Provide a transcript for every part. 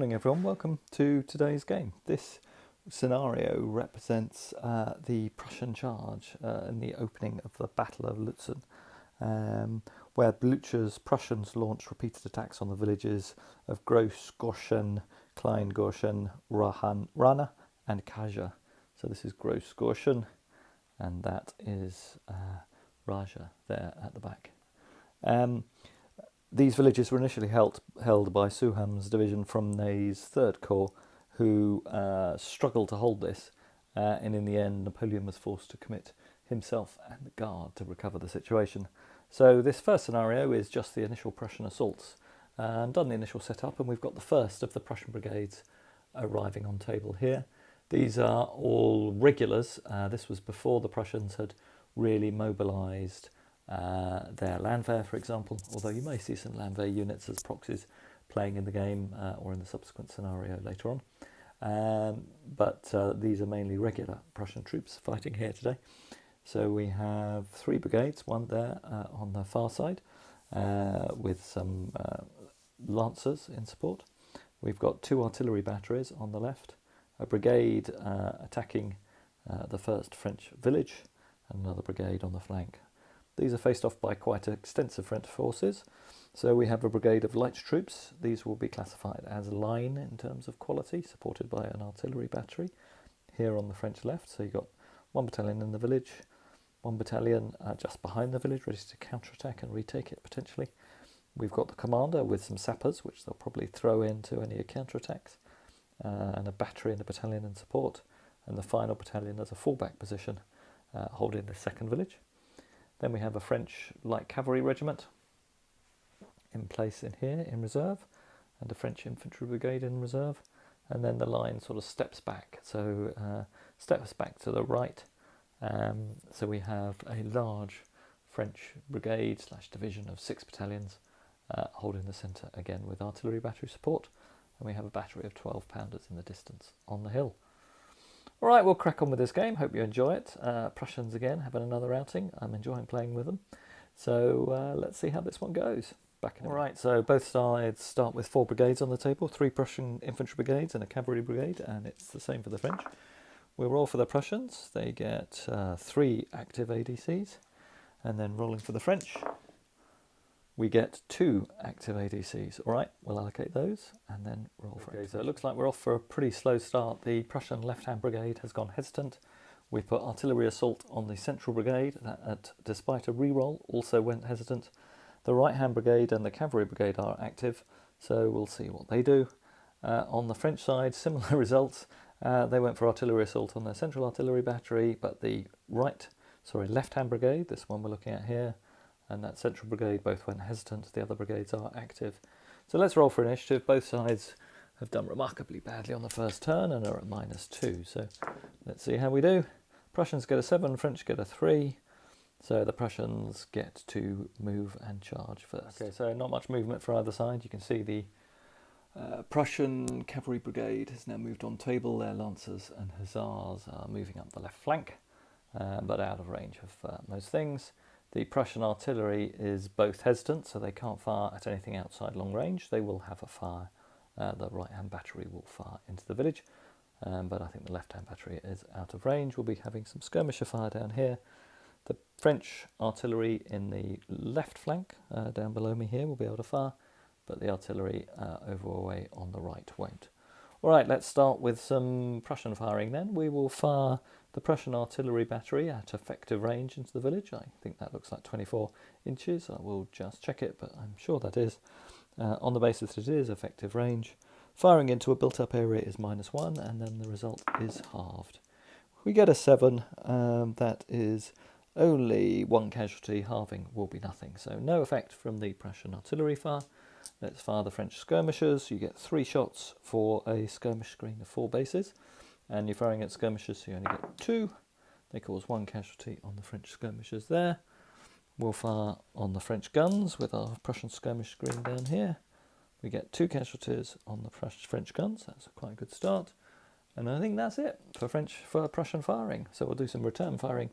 morning everyone, welcome to today's game. This scenario represents the Prussian charge in the opening of the Battle of Lutzen, where Blucher's Prussians launched repeated attacks on the villages of Gross, Gorschen, Klein Gorschen, Rana and Kaja. So this is Gross Gorschen and that is Raja there at the back. These villages were initially held by Suham's division from Ney's Third Corps, who struggled to hold this, and in the end Napoleon was forced to commit himself and the guard to recover the situation. So this first scenario is just the initial Prussian assaults, and done the initial setup, and we've got the first of the Prussian brigades arriving on table here. These are all regulars. This was before the Prussians had really mobilised their Landwehr, for example, although you may see some Landwehr units as proxies playing in the game or in the subsequent scenario later on. But these are mainly regular Prussian troops fighting here today. So we have 3 brigades, one there on the far side with some lancers in support. We've got 2 artillery batteries on the left, a brigade attacking the first French village, and another brigade on the flank. These are faced off by quite extensive French forces. So we have a brigade of light troops. These will be classified as line in terms of quality, supported by an artillery battery here on the French left. So you've got 1 battalion in the village, 1 battalion just behind the village, ready to counterattack and retake it potentially. We've got the commander with some sappers, which they'll probably throw into any counterattacks, and a battery and a battalion in support, and the final battalion as a fallback position, holding the second village. Then we have a French light cavalry regiment in place in here in reserve, and a French infantry brigade in reserve, and then the line sort of steps back, so steps back to the right. So we have a large French brigade / division of 6 battalions holding the centre again with artillery battery support, and we have a battery of 12-pounders in the distance on the hill. Alright, we'll crack on with this game. Hope you enjoy it. Prussians again having another outing. I'm enjoying playing with them. So let's see how this one goes. Alright, so both sides start with 4 brigades on the table, 3 Prussian infantry brigades and a cavalry brigade, and it's the same for the French. We'll roll for the Prussians. They get 3 active ADCs, and then rolling for the French, we get 2 active ADCs. All right, we'll allocate those and then roll for it. So it looks like we're off for a pretty slow start. The Prussian left-hand brigade has gone hesitant. We put artillery assault on the central brigade that, despite a re-roll, also went hesitant. The right-hand brigade and the cavalry brigade are active, so we'll see what they do. On the French side, similar results. They went for artillery assault on their central artillery battery, but the left-hand brigade, this one we're looking at here, and that central brigade both went hesitant. The other brigades are active. So let's roll for initiative. Both sides have done remarkably badly on the first turn and are at -2. So let's see how we do. Prussians get a 7, French get a 3. So the Prussians get to move and charge first. Okay, so not much movement for either side. You can see the Prussian cavalry brigade has now moved on table. Their lancers and hussars are moving up the left flank, but out of range of most things. The Prussian artillery is both hesitant, so they can't fire at anything outside long range. They will have a fire. The right-hand battery will fire into the village, but I think the left-hand battery is out of range. We'll be having some skirmisher fire down here. The French artillery in the left flank, down below me here, will be able to fire, but the artillery over away on the right won't. All right, let's start with some Prussian firing then. We will fire the Prussian artillery battery at effective range into the village. I think that looks like 24 inches. I will just check it, but I'm sure that is. On the basis that it is effective range, firing into a built-up area is -1, and then the result is halved. We get a 7, that is only 1 casualty. Halving will be nothing, so no effect from the Prussian artillery fire. Let's fire the French skirmishers. You get 3 shots for a skirmish screen of 4 bases, and you're firing at skirmishers, so you only get 2. They cause 1 casualty on the French skirmishers there. We'll fire on the French guns with our Prussian skirmish screen down here. We get 2 casualties on the French guns. That's a quite good start, and I think that's it for Prussian firing. So we'll do some return firing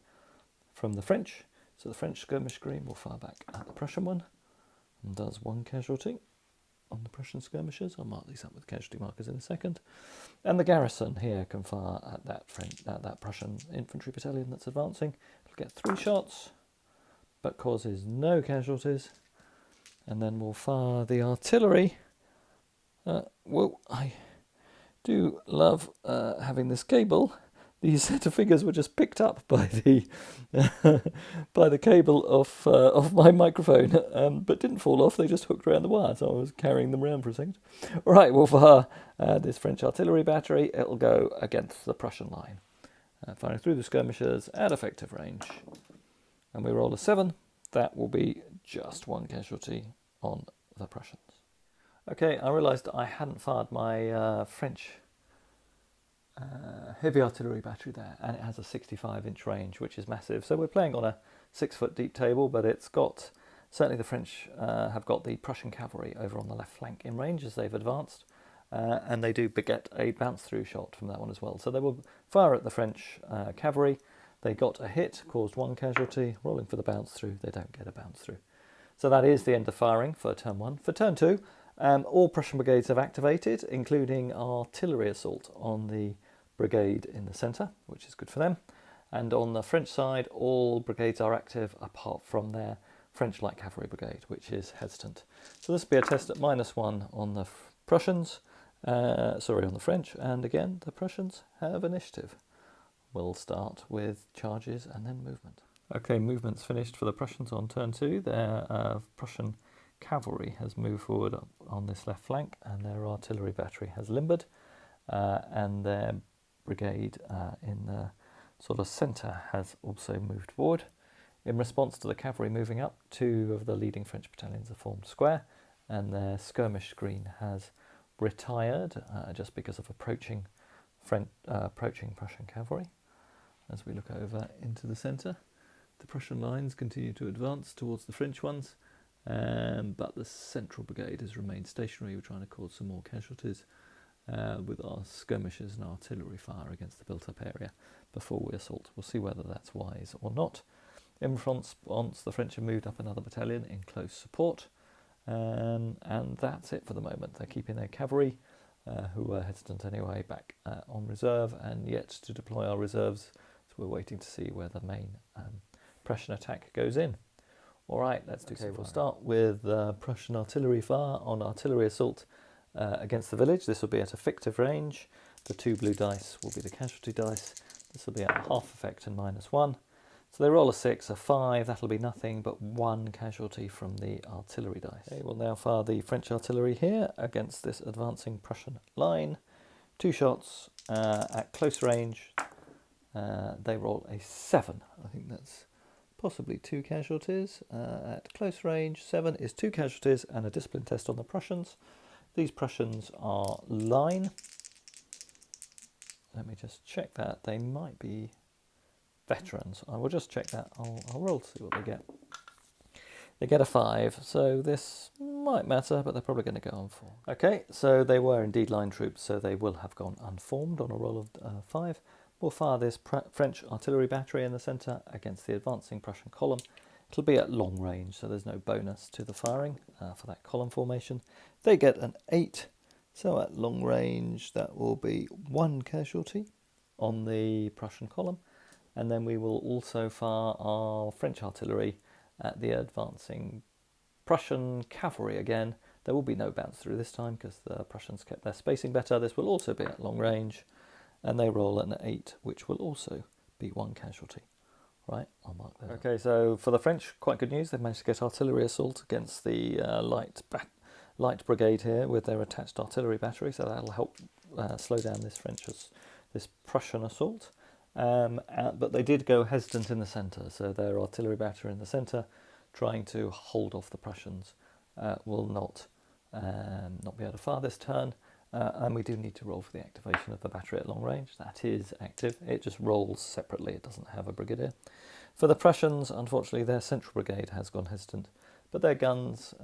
from the French. So the French skirmish screen will fire back at the Prussian one and does 1 casualty. on the Prussian skirmishers. I'll mark these up with casualty markers in a second. And the garrison here can fire at that Prussian infantry battalion that's advancing. It'll get 3 shots, but causes no casualties. And then we'll fire the artillery. Well, I do love having this cable. These set of figures were just picked up by the by the cable of my microphone, but didn't fall off. They just hooked around the wire, so I was carrying them around for a second. All right, well, for this French artillery battery, it'll go against the Prussian line, firing through the skirmishers at effective range. And we roll a 7. That will be just 1 casualty on the Prussians. Okay, I realised I hadn't fired my French heavy artillery battery there, and it has a 65-inch range, which is massive. So we're playing on a 6-foot deep table, but it's got, certainly the French have got the Prussian cavalry over on the left flank in range as they've advanced, and they do beget a bounce-through shot from that one as well. So they will fire at the French cavalry. They got a hit, caused 1 casualty. Rolling for the bounce-through, they don't get a bounce-through. So that is the end of firing for turn 1. For turn 2, all Prussian brigades have activated, including artillery assault on the brigade in the centre, which is good for them. And on the French side, all brigades are active apart from their French light cavalry brigade, which is hesitant. So this will be a test at -1 on the Prussians, on the French, and again, the Prussians have initiative. We'll start with charges and then movement. Okay, movement's finished for the Prussians on turn 2. Their Prussian cavalry has moved forward on this left flank, and their artillery battery has limbered, and their brigade in the sort of centre has also moved forward. In response to the cavalry moving up, 2 of the leading French battalions have formed square, and their skirmish screen has retired just because of approaching Prussian cavalry. As we look over into the centre, the Prussian lines continue to advance towards the French ones, but the central brigade has remained stationary. We're trying to cause some more casualties with our skirmishers and artillery fire against the built-up area before we assault. We'll see whether that's wise or not. In response, the French have moved up another battalion in close support, and that's it for the moment. They're keeping their cavalry, who are hesitant anyway, back on reserve, and yet to deploy our reserves, so we're waiting to see where the main Prussian attack goes in. All right, let's do so. We'll start with Prussian artillery fire on artillery assault against the village. This will be at effective range. The 2 blue dice will be the casualty dice. This will be at half effect and -1. So they roll a 6, a 5. That'll be nothing but 1 casualty from the artillery dice. Okay, we'll now fire the French artillery here against this advancing Prussian line. 2 shots at close range. They roll a 7. I think that's possibly 2 casualties. At close range, 7 is 2 casualties and a discipline test on the Prussians. These Prussians are line. Let me just check that. They might be veterans. I will just check that. I'll roll to see what they get. They get a 5, so this might matter, but they're probably going to go unformed. Okay, so they were indeed line troops, so they will have gone unformed on a roll of 5. We'll fire this French artillery battery in the centre against the advancing Prussian column. It'll be at long range, so there's no bonus to the firing for that column formation. They get an 8, so at long range that will be 1 casualty on the Prussian column. And then we will also fire our French artillery at the advancing Prussian cavalry again. There will be no bounce through this time because the Prussians kept their spacing better. This will also be at long range, and they roll an 8, which will also be 1 casualty. Right, I'll mark that. Okay, so for the French, quite good news. They've managed to get artillery assault against the light brigade here with their attached artillery battery, so that'll help slow down this Prussian assault. But they did go hesitant in the centre, so their artillery battery in the centre, trying to hold off the Prussians, will not be able to fire this turn. And we do need to roll for the activation of the battery at long range. That is active. It just rolls separately. It doesn't have a brigadier. For the Prussians, unfortunately, their central brigade has gone hesitant. But their guns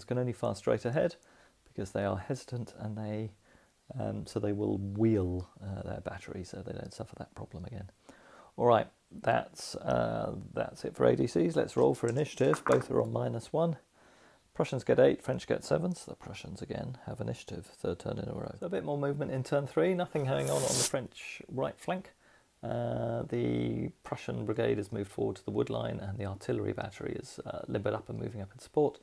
can only fire straight ahead because they are hesitant, and so they will wheel their battery so they don't suffer that problem again. All right, that's it for ADCs. Let's roll for initiative. Both are on -1. Prussians get 8, French get 7, so the Prussians again have initiative, third turn in a row. So a bit more movement in turn 3, nothing going on the French right flank. The Prussian brigade has moved forward to the wood line, and the artillery battery is limbered up and moving up in support.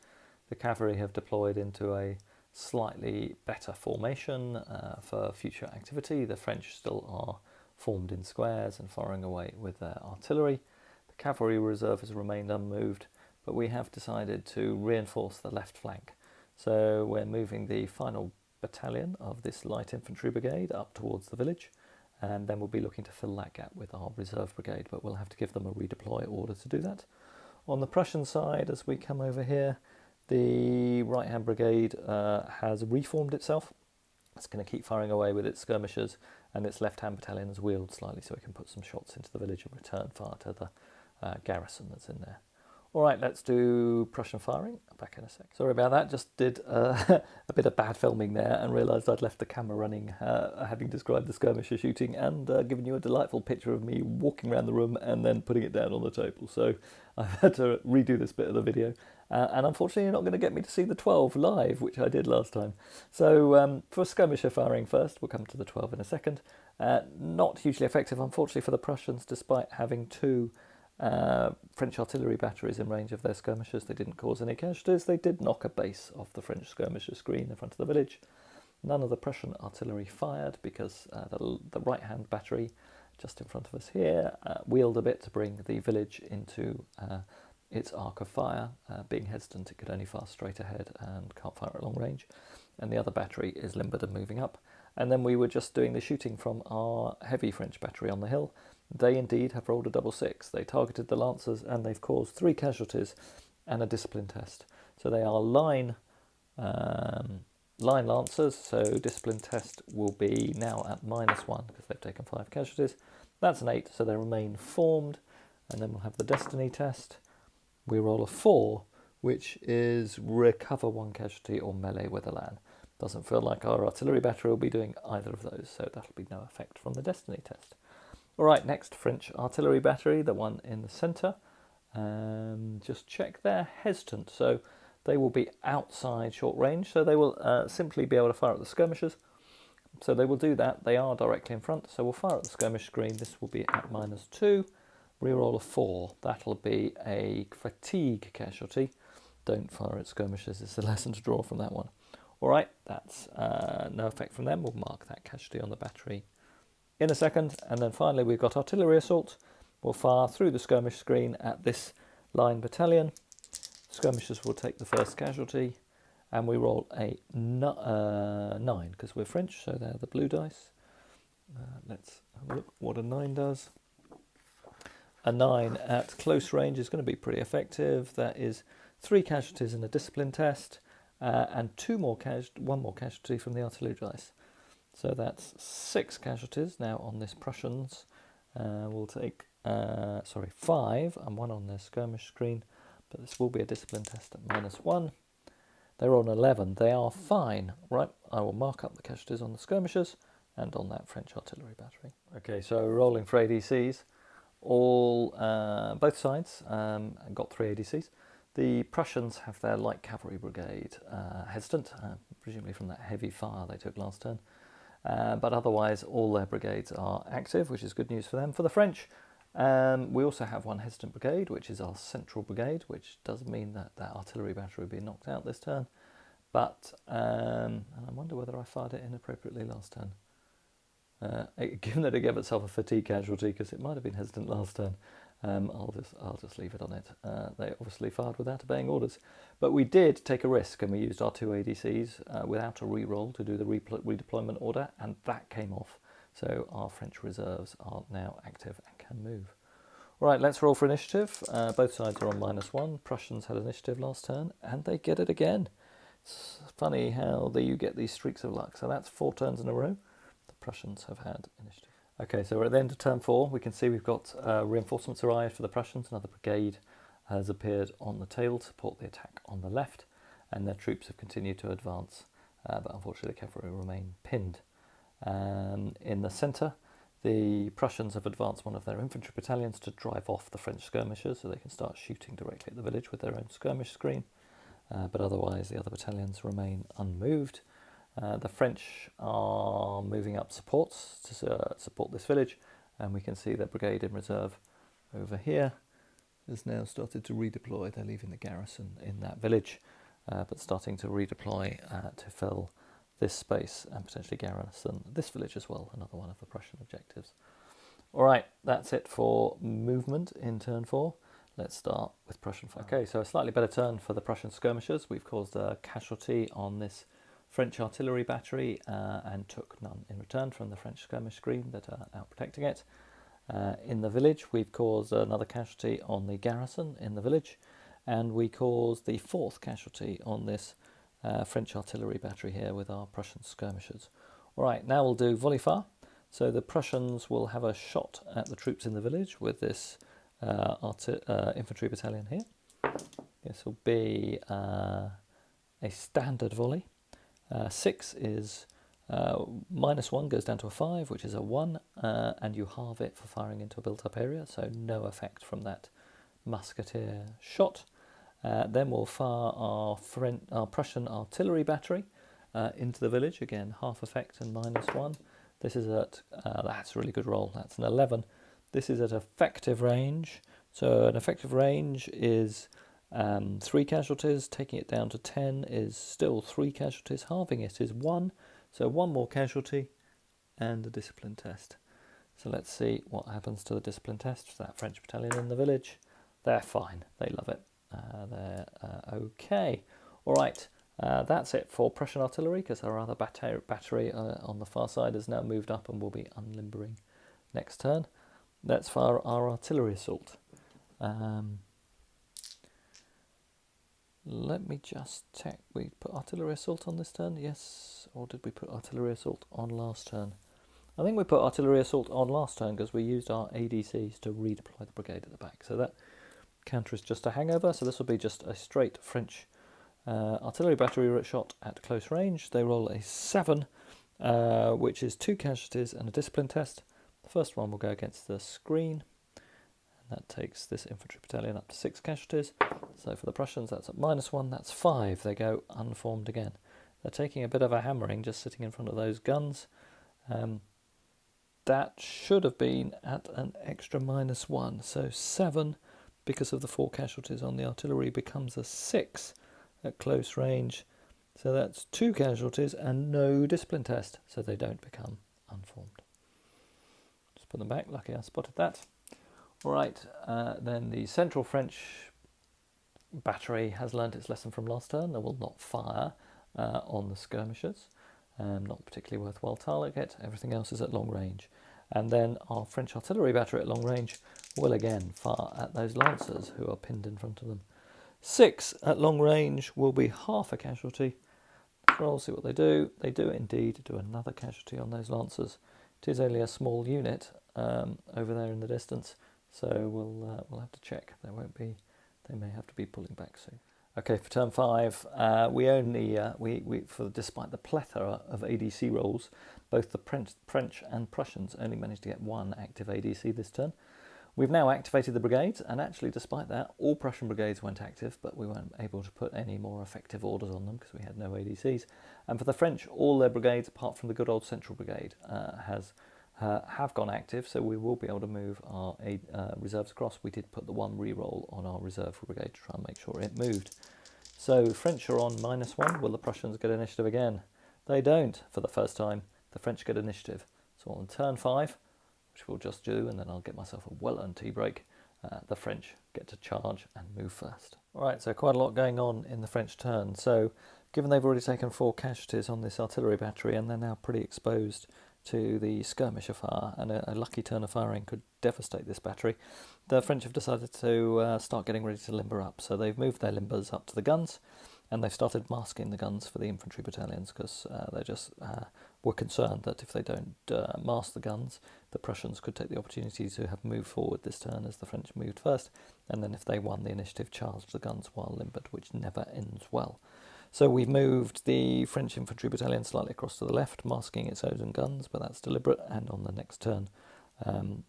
The cavalry have deployed into a slightly better formation for future activity. The French still are formed in squares and firing away with their artillery. The cavalry reserve has remained unmoved, but we have decided to reinforce the left flank. So we're moving the final battalion of this light infantry brigade up towards the village, and then we'll be looking to fill that gap with our reserve brigade, but we'll have to give them a redeploy order to do that. On the Prussian side, as we come over here, the right-hand brigade has reformed itself. It's going to keep firing away with its skirmishers, and its left-hand battalion has wheeled slightly so it can put some shots into the village and return fire to the garrison that's in there. All right, let's do Prussian firing. Back in a sec. Sorry about that, just did a bit of bad filming there and realised I'd left the camera running, having described the skirmisher shooting and given you a delightful picture of me walking around the room and then putting it down on the table. So I've had to redo this bit of the video. And unfortunately, you're not going to get me to see the 12 live, which I did last time. So for skirmisher firing first, we'll come to the 12 in a second. Not hugely effective, unfortunately, for the Prussians, despite having 2 French artillery batteries in range of their skirmishers. They didn't cause any casualties. They did knock a base off the French skirmisher screen in front of the village. None of the Prussian artillery fired because the right-hand battery just in front of us here wheeled a bit to bring the village into its arc of fire. Being hesitant, it could only fire straight ahead and can't fire at long range. And the other battery is limbered and moving up. And then we were just doing the shooting from our heavy French battery on the hill. They indeed have rolled a double 6. They targeted the Lancers and they've caused 3 casualties and a discipline test. So they are line Lancers, so discipline test will be now at -1 because they've taken 5 casualties. That's an 8, so they remain formed. And then we'll have the destiny test. We roll a 4, which is recover 1 casualty or melee with a LAN. Doesn't feel like our artillery battery will be doing either of those, so that'll be no effect from the destiny test. All right, next French artillery battery, the one in the centre. Just check they're hesitant, so they will be outside short range, so they will simply be able to fire at the skirmishers. So they will do that. They are directly in front, so we'll fire at the skirmish screen. This will be at -2. Reroll a 4. That'll be a fatigue casualty. Don't fire at skirmishers. It's a lesson to draw from that one. All right, that's no effect from them. We'll mark that casualty on the battery in a second. And then finally, we've got artillery assault. We'll fire through the skirmish screen at this line battalion. Skirmishers will take the first casualty. And we roll a 9 because we're French, so they're the blue dice. Let's have a look what a 9 does. A 9 at close range is going to be pretty effective. That is 3 casualties in a discipline test and 1 more casualty from the artillery dice. So that's 6 casualties now on this Prussians. We'll take 5 and 1 on their skirmish screen, but this will be a discipline test at -1. They're on 11. They are fine. Right, I will mark up the casualties on the skirmishers and on that French artillery battery. Okay, so rolling for ADCs. Both sides got 3 ADCs. The Prussians have their light cavalry brigade hesitant, presumably from that heavy fire they took last turn. But otherwise, all their brigades are active, which is good news for them. For the French, we also have 1 hesitant brigade, which is our central brigade, which does mean that that artillery battery will be knocked out this turn. But, and I wonder whether I fired it inappropriately last turn. Given that it gave itself a fatigue casualty, because it might have been hesitant last turn, I'll just leave it on it. They obviously fired without obeying orders. But we did take a risk, and we used our 2 ADCs without a re-roll to do the redeployment order, and that came off. So our French reserves are now active and can move. All right, let's roll for initiative. Both sides are on -1. Prussians had initiative last turn, and they get it again. It's funny how you get these streaks of luck. So that's 4 turns in a row. The Prussians have had initiative. Okay, so we're at the end of turn 4. We can see we've got reinforcements arrived for the Prussians. Another brigade has appeared on the tail to support the attack on the left, and their troops have continued to advance, but unfortunately the cavalry remain pinned. In the centre, the Prussians have advanced 1 of their infantry battalions to drive off the French skirmishers so they can start shooting directly at the village with their own skirmish screen. but otherwise the other battalions remain unmoved. The French are moving up supports to support this village, and we can see the brigade in reserve over here has now started to redeploy. They're leaving the garrison in that village, but starting to redeploy to fill this space and potentially garrison this village as well, another one of the Prussian objectives. All right, that's it for movement in turn 4. Let's start with Prussian fire. Okay, so a slightly better turn for the Prussian skirmishers. We've caused a casualty on this French artillery battery and took none in return from the French skirmish screen that are out protecting it. In the village, we've caused another casualty on the garrison in the village, and we caused the 4th casualty on this French artillery battery here with our Prussian skirmishers. All right, now we'll do volley fire. So the Prussians will have a shot at the troops in the village with this infantry battalion here. This will be a standard volley. 6 is -1 goes down to a 5, which is a 1, and you halve it for firing into a built-up area, so no effect from that musketeer shot. Then we'll fire our Prussian artillery battery into the village, again half effect and -1. This is at, that's a really good roll, that's an 11. This is at effective range, so an effective range is 3 casualties, taking it down to 10 is still 3 casualties, halving it is 1, so 1 more casualty and a discipline test. So let's see what happens to the discipline test for that French battalion in the village. They're fine, they love it, they're okay. All right, that's it for Prussian artillery, because our other battery on the far side has now moved up and will be unlimbering next turn. Let's fire our artillery assault. Let me just check. We put artillery assault on this turn? Yes. Or did we put artillery assault on last turn? I think we put artillery assault on last turn because we used our ADCs to redeploy the brigade at the back. So that counter is just a hangover. So this will be just a straight French artillery battery shot at close range. They roll a 7, which is 2 casualties and a discipline test. The first one will go against the screen. That takes this infantry battalion up to 6 casualties. So for the Prussians, that's at -1, that's 5. They go unformed again. They're taking a bit of a hammering just sitting in front of those guns. That should have been at an extra -1. So 7, because of the 4 casualties on the artillery, becomes a 6 at close range. So that's 2 casualties and no discipline test. So they don't become unformed. Just put them back, lucky I spotted that. All right, then the central French battery has learnt its lesson from last turn. They will not fire on the skirmishers. Not particularly worthwhile target. Everything else is at long range. And then our French artillery battery at long range will again fire at those lancers who are pinned in front of them. 6 at long range will be half a casualty. Roll, see what they do. They do indeed do another casualty on those lancers. It is only a small unit over there in the distance. So we'll have to check. They may have to be pulling back soon. Okay, for turn 5, we only despite the plethora of ADC rolls, both the French and Prussians only managed to get 1 active ADC this turn. We've now activated the brigades, and actually, despite that, all Prussian brigades went active, but we weren't able to put any more effective orders on them because we had no ADCs. And for the French, all their brigades, apart from the good old Central Brigade, have gone active, so we will be able to move our reserves across. We did put the 1 reroll on our reserve brigade to try and make sure it moved. So French are on -1. Will the Prussians get initiative again? They don't for the first time. The French get initiative. So on turn 5, which we'll just do, and then I'll get myself a well-earned tea break, the French get to charge and move first. All right, so quite a lot going on in the French turn. So given they've already taken 4 casualties on this artillery battery, and they're now pretty exposed to the skirmisher fire, and a lucky turn of firing could devastate this battery, the French have decided to start getting ready to limber up. So they've moved their limbers up to the guns, and they've started masking the guns for the infantry battalions because they just were concerned that if they don't mask the guns, the Prussians could take the opportunity to have moved forward this turn as the French moved first, and then if they won the initiative, charged the guns while limbered, which never ends well. So we've moved the French infantry battalion slightly across to the left, masking its own guns, but that's deliberate, and on the next turn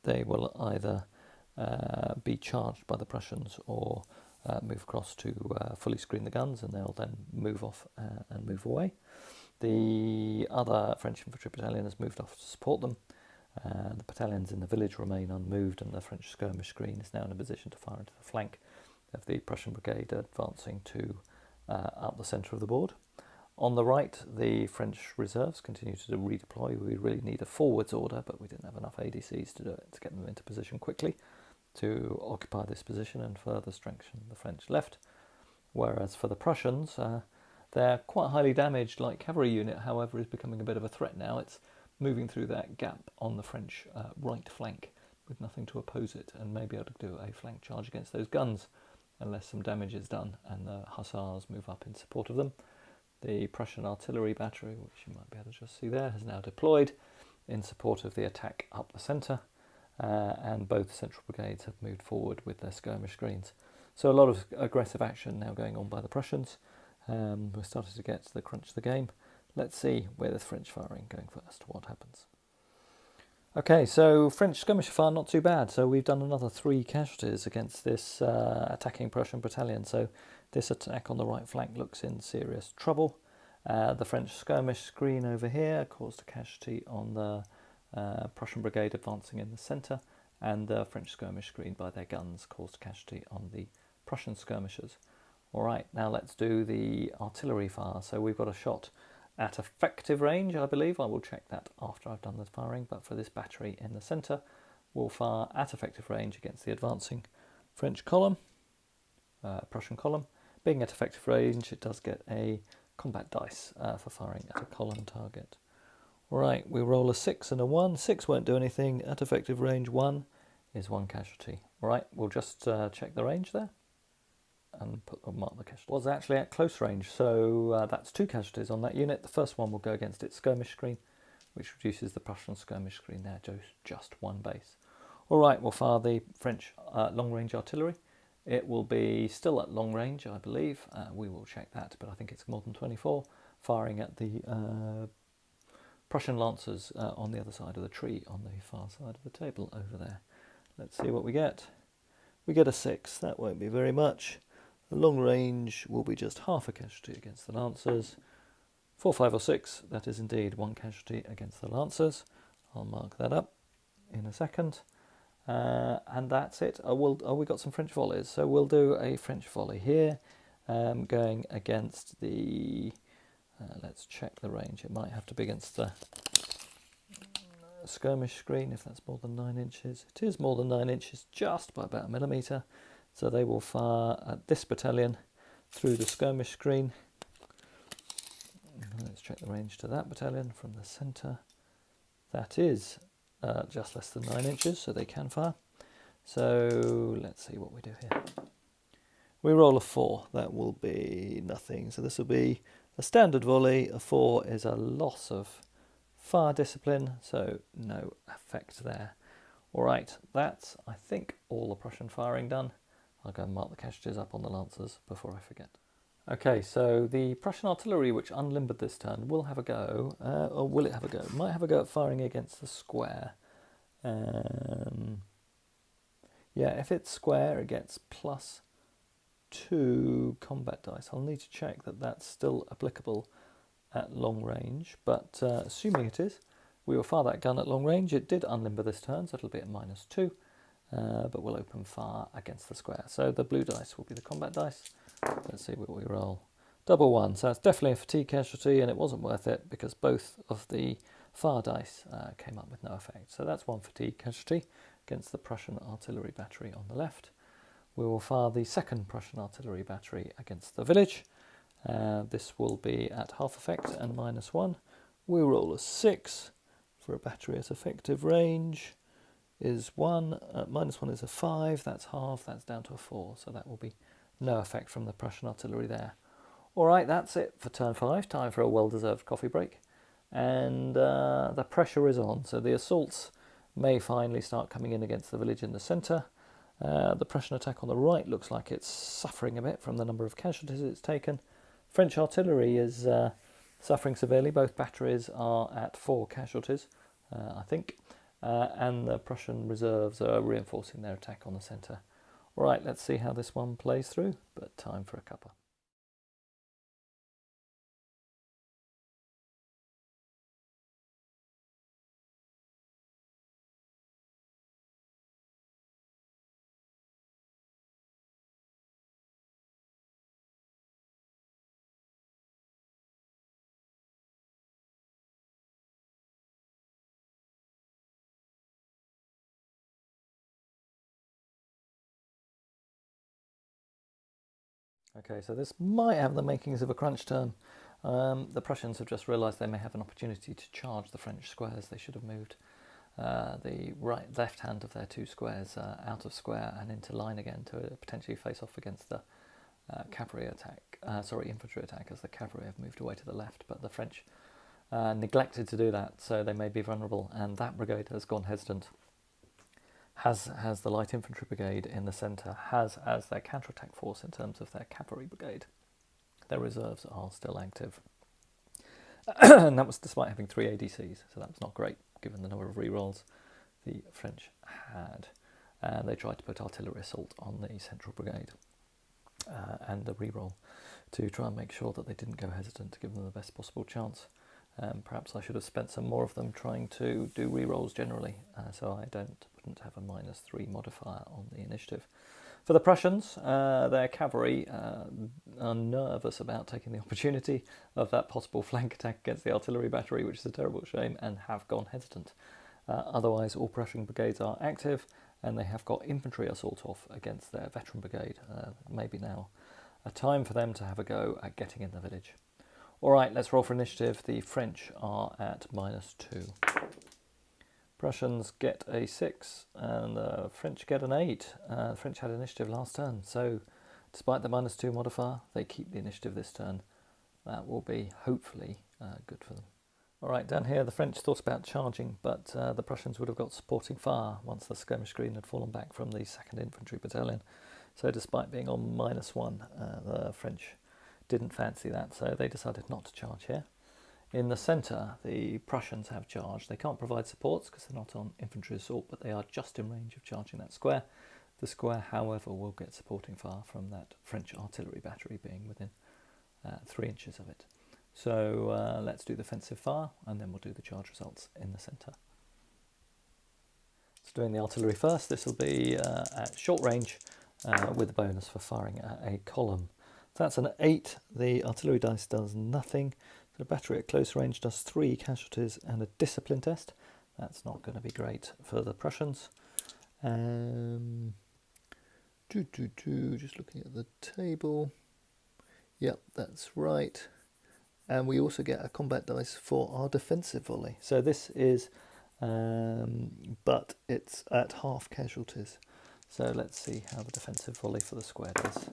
they will either be charged by the Prussians or move across to fully screen the guns, and they'll then move off and move away. The other French infantry battalion has moved off to support them. The battalions in the village remain unmoved, and the French skirmish screen is now in a position to fire into the flank of the Prussian brigade advancing to up the centre of the board. On the right, the French reserves continue to redeploy. We really need a forwards order, but we didn't have enough ADCs to do it, to get them into position quickly to occupy this position and further strengthen the French left. Whereas for the Prussians, they're quite highly damaged. Light cavalry unit, however, is becoming a bit of a threat now. It's moving through that gap on the French right flank with nothing to oppose it, and may be able to do a flank charge against those guns unless some damage is done and the hussars move up in support of them. The Prussian artillery battery, which you might be able to just see there, has now deployed in support of the attack up the centre, and both central brigades have moved forward with their skirmish screens. So a lot of aggressive action now going on by the Prussians. We're starting to get to the crunch of the game. Let's see where the French firing going first, what happens. Okay, so French skirmisher fire not too bad. So we've done another 3 casualties against this attacking Prussian battalion. So this attack on the right flank looks in serious trouble. The French skirmish screen over here caused a casualty on the Prussian brigade advancing in the centre, and the French skirmish screen by their guns caused a casualty on the Prussian skirmishers. Alright, now let's do the artillery fire. So we've got a shot at effective range, I believe. I will check that after I've done the firing, but for this battery in the centre, we'll fire at effective range against the advancing French column, Prussian column. Being at effective range, it does get a combat dice for firing at a column target. Alright, we roll a 6 and a 1. 6 won't do anything. At effective range, 1 is 1 casualty. Alright, we'll just check the range there and mark the casualty. It was actually at close range, so that's 2 casualties on that unit. The first one will go against its skirmish screen, which reduces the Prussian skirmish screen there to just 1 base. Alright, we'll fire the French long-range artillery. It will be still at long range, I believe. We will check that, but I think it's more than 24. Firing at the Prussian lancers on the other side of the tree, on the far side of the table over there. Let's see what we get. We get a 6. That won't be very much. The long range will be just half a casualty against the lancers. 4, 5 or 6, that is indeed 1 casualty against the lancers. I'll mark that up in a second. And that's it. We got some French volleys, so we'll do a French volley here, going against the, let's check the range. It might have to be against the skirmish screen if that's more than 9 inches. It is more than 9 inches, just by about a millimetre. So they will fire at this battalion through the skirmish screen. Let's check the range to that battalion from the centre. That is just less than 9 inches, so they can fire. So let's see what we do here. We roll a 4. That will be nothing. So this will be a standard volley. A 4 is a loss of fire discipline, so no effect there. Alright, that's, I think, all the Prussian firing done. I'll go and mark the casualties up on the lancers before I forget. Okay, so the Prussian artillery, which unlimbered this turn, will have a go, or will it have a go? It might have a go at firing against the square. Yeah, if it's square, it gets +2 combat dice. I'll need to check that that's still applicable at long range, but assuming it is, we will fire that gun at long range. It did unlimber this turn, so it'll be at -2. But we'll open fire against the square. So the blue dice will be the combat dice. Let's see what we roll. Double 1, so it's definitely a fatigue casualty, and it wasn't worth it because both of the fire dice came up with no effect. So that's 1 fatigue casualty against the Prussian artillery battery on the left. We will fire the second Prussian artillery battery against the village. This will be at half effect and -1. We roll a 6 for a battery at effective range. Is 1, -1 is a 5, that's half, that's down to a 4, so that will be no effect from the Prussian artillery there. Alright, that's it for turn 5, time for a well-deserved coffee break, and the pressure is on, so the assaults may finally start coming in against the village in the centre. The Prussian attack on the right looks like it's suffering a bit from the number of casualties it's taken. French artillery is suffering severely, both batteries are at 4 casualties, I think. And the Prussian reserves are reinforcing their attack on the centre. Right, let's see how this one plays through, but time for a cuppa. Okay, so this might have the makings of a crunch turn. The Prussians have just realised they may have an opportunity to charge the French squares. They should have moved the left hand of their two squares out of square and into line again to potentially face off against the infantry attack, as the cavalry have moved away to the left, but the French neglected to do that, so they may be vulnerable, and that brigade has gone hesitant. Has the light infantry brigade in the centre, has as their counterattack force in terms of their cavalry brigade. Their reserves are still active. And that was despite having 3 ADCs, so that was not great given the number of rerolls the French had. And they tried to put artillery assault on the central brigade and the reroll to try and make sure that they didn't go hesitant, to give them the best possible chance. Perhaps I should have spent some more of them trying to do rerolls generally, so I wouldn't have a -3 modifier on the initiative. For the Prussians, their cavalry are nervous about taking the opportunity of that possible flank attack against the artillery battery, which is a terrible shame, and have gone hesitant. Otherwise, all Prussian brigades are active, and they have got infantry assault off against their veteran brigade. Maybe now a time for them to have a go at getting in the village. All right, let's roll for initiative. The French are at -2. Prussians get a 6 and the French get an 8. The French had initiative last turn, so despite the -2 modifier, they keep the initiative this turn. That will be, hopefully, good for them. All right, down here, the French thought about charging, but the Prussians would have got supporting fire once the skirmish screen had fallen back from the 2nd Infantry Battalion. So despite being on -1, the French didn't fancy that, so they decided not to charge here. In the centre, the Prussians have charged. They can't provide supports because they're not on infantry assault, but they are just in range of charging that square. The square, however, will get supporting fire from that French artillery battery being within 3 inches of it. So let's do defensive fire, and then we'll do the charge results in the centre. So doing the artillery first, this will be at short range with a bonus for firing at a column. So that's an 8. The artillery dice does nothing. So the battery at close range does 3 casualties and a discipline test. That's not going to be great for the Prussians. Just looking at the table. Yep, that's right. And we also get a combat dice for our defensive volley. So this is, but it's at half casualties. So let's see how the defensive volley for the square does.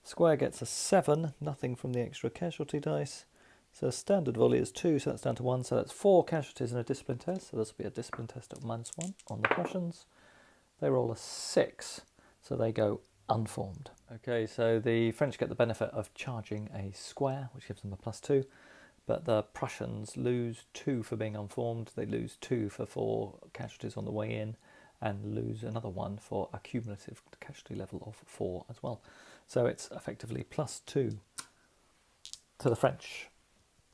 Square gets a 7, nothing from the extra casualty dice. So standard volley is 2, so that's down to 1. So that's 4 casualties and a discipline test. So this will be a discipline test at -1 on the Prussians. They roll a 6, so they go unformed. Okay, so the French get the benefit of charging a square, which gives them a +2. But the Prussians lose 2 for being unformed. They lose 2 for 4 casualties on the way in, and lose another 1 for a cumulative casualty level of 4 as well. So it's effectively +2 to the French.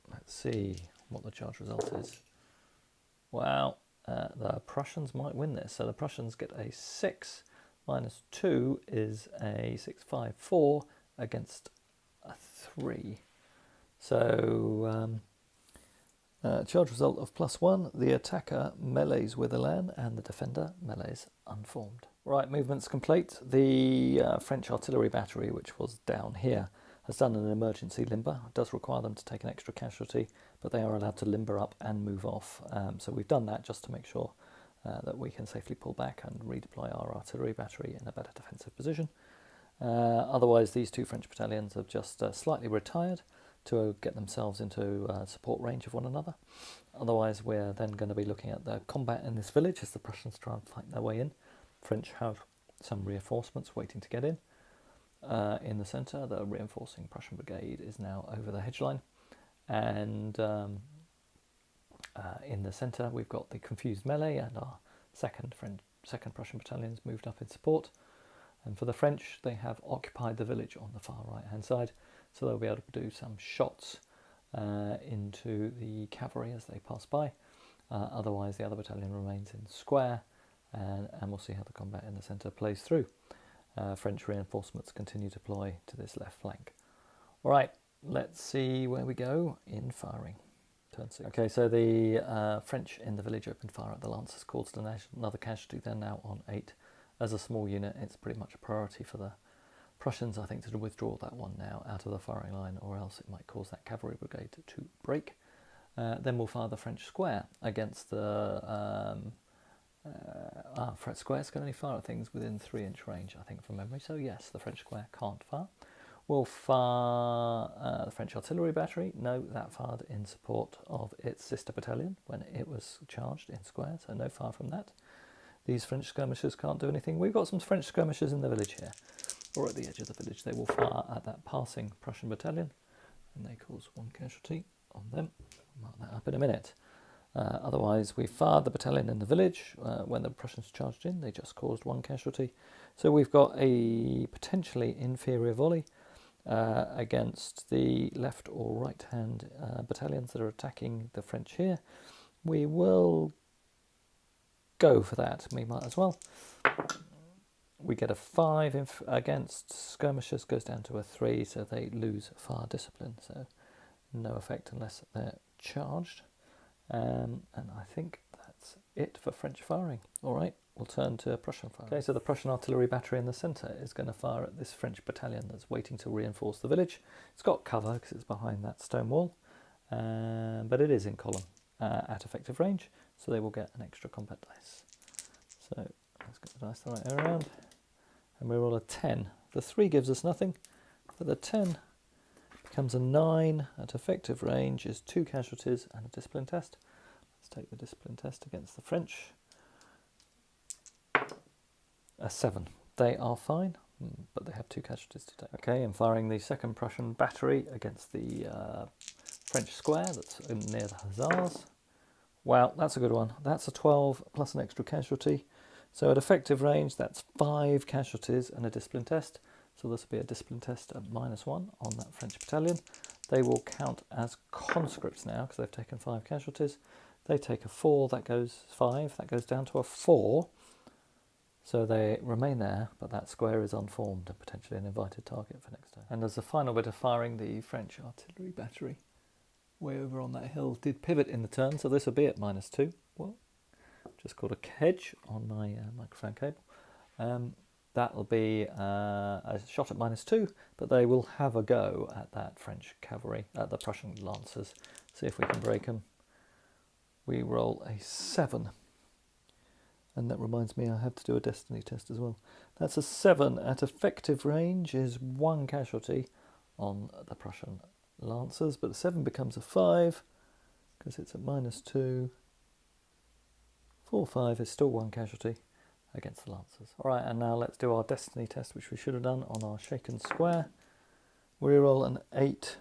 Let's see what the charge result is. Wow, the Prussians might win this. So the Prussians get a 6, -2 is a 6, 5, 4 against a 3. So charge result of +1, the attacker melees with Elan and the defender melees unformed. Right, movement's complete. The French artillery battery, which was down here, has done an emergency limber. It does require them to take an extra casualty, but they are allowed to limber up and move off. So we've done that just to make sure that we can safely pull back and redeploy our artillery battery in a better defensive position. Otherwise, these 2 French battalions have just slightly retired to get themselves into support range of one another. Otherwise, we're then going to be looking at the combat in this village as the Prussians try and fight their way in. French have some reinforcements waiting to get in. In the centre, the reinforcing Prussian brigade is now over the hedge line, and in the centre we've got the confused melee and our second Prussian battalions moved up in support. And for the French, they have occupied the village on the far right-hand side, so they'll be able to do some shots into the cavalry as they pass by. Otherwise, the other battalion remains in square, and we'll see how the combat in the centre plays through. French reinforcements continue to deploy to this left flank. All right, let's see where we go in firing. Turn 6. Okay, so the French in the village opened fire at the Lancers, caused another casualty. They're now on 8. As a small unit, it's pretty much a priority for the Prussians, I think, to withdraw that one now out of the firing line, or else it might cause that cavalry brigade to break. Then we'll fire the French square against the... French squares can only fire at things within 3-inch range, I think, from memory. So yes, the French square can't fire. We'll fire the French artillery battery. No, that fired in support of its sister battalion when it was charged in square, so no fire from that. These French skirmishers can't do anything. We've got some French skirmishers in the village here, or at the edge of the village. They will fire at that passing Prussian battalion, and they cause 1 casualty on them. I'll mark that up in a minute. Otherwise, we fired the battalion in the village. When the Prussians charged in, they just caused 1 casualty. So we've got a potentially inferior volley against the left or right hand battalions that are attacking the French here. We will go for that. We might as well. We get a 5 against skirmishers, goes down to a 3, so they lose fire discipline. So no effect unless they're charged. And I think that's it for French firing. All right, we'll turn to Prussian firing. Okay, so the Prussian artillery battery in the centre is going to fire at this French battalion that's waiting to reinforce the village. It's got cover because it's behind that stone wall, but it is in column at effective range, so they will get an extra combat dice. So let's get the dice the right way around, and we roll a 10. The 3 gives us nothing, but the 10 becomes a 9 at effective range, is 2 casualties and a discipline test. Let's take the discipline test against the French. A 7. They are fine, but they have 2 casualties to take. Okay, and firing the second Prussian battery against the French square that's near the Hussars. Wow, that's a good one. That's a 12 plus an extra casualty. So at effective range, that's 5 casualties and a discipline test. So this will be a discipline test at -1 on that French battalion. They will count as conscripts now because they've taken 5 casualties. They take a 4, that goes 5, that goes down to a 4. So they remain there, but that square is unformed and potentially an invited target for next turn. And as a final bit of firing, the French artillery battery way over on that hill did pivot in the turn, so this will be at -2. Well, just called a kedge on my microphone cable. That will be a shot at -2, but they will have a go at that French cavalry, at the Prussian lancers. See if we can break them. We roll a 7. And that reminds me I have to do a destiny test as well. That's a 7 at effective range, is 1 casualty on the Prussian lancers, but the 7 becomes a 5 because it's at -2. 4, 5 is still 1 casualty against the lancers. All right, and now let's do our destiny test, which we should have done on our shaken square. We roll an 8.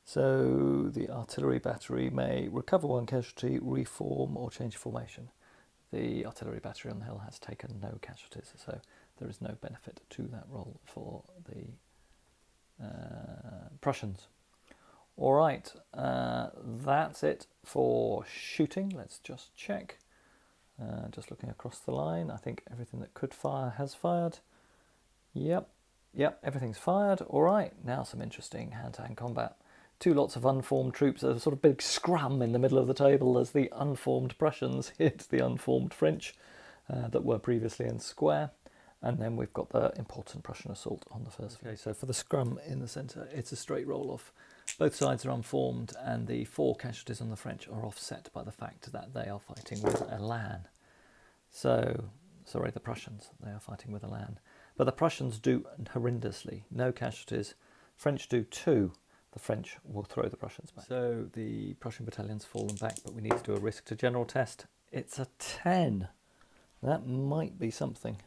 So the artillery battery may recover 1 casualty, reform, or change formation. The artillery battery on the hill has taken no casualties, so there is no benefit to that roll for the Prussians. All right, that's it for shooting. Let's just check. Just looking across the line, I think everything that could fire has fired. Yep, everything's fired. All right, now some interesting hand-to-hand combat. 2 lots of unformed troops, a sort of big scrum in the middle of the table as the unformed Prussians hit the unformed French that were previously in square. And then we've got the important Prussian assault on the first. Okay, so for the scrum in the centre, it's a straight roll-off. Both sides are unformed, and the 4 casualties on the French are offset by the fact that they are fighting with Elan. So, sorry, the Prussians, they are fighting with Elan. But the Prussians do horrendously. No casualties. French do 2. The French will throw the Prussians back. So the Prussian battalion's fallen back, but we need to do a risk to general test. It's a 10. That might be something.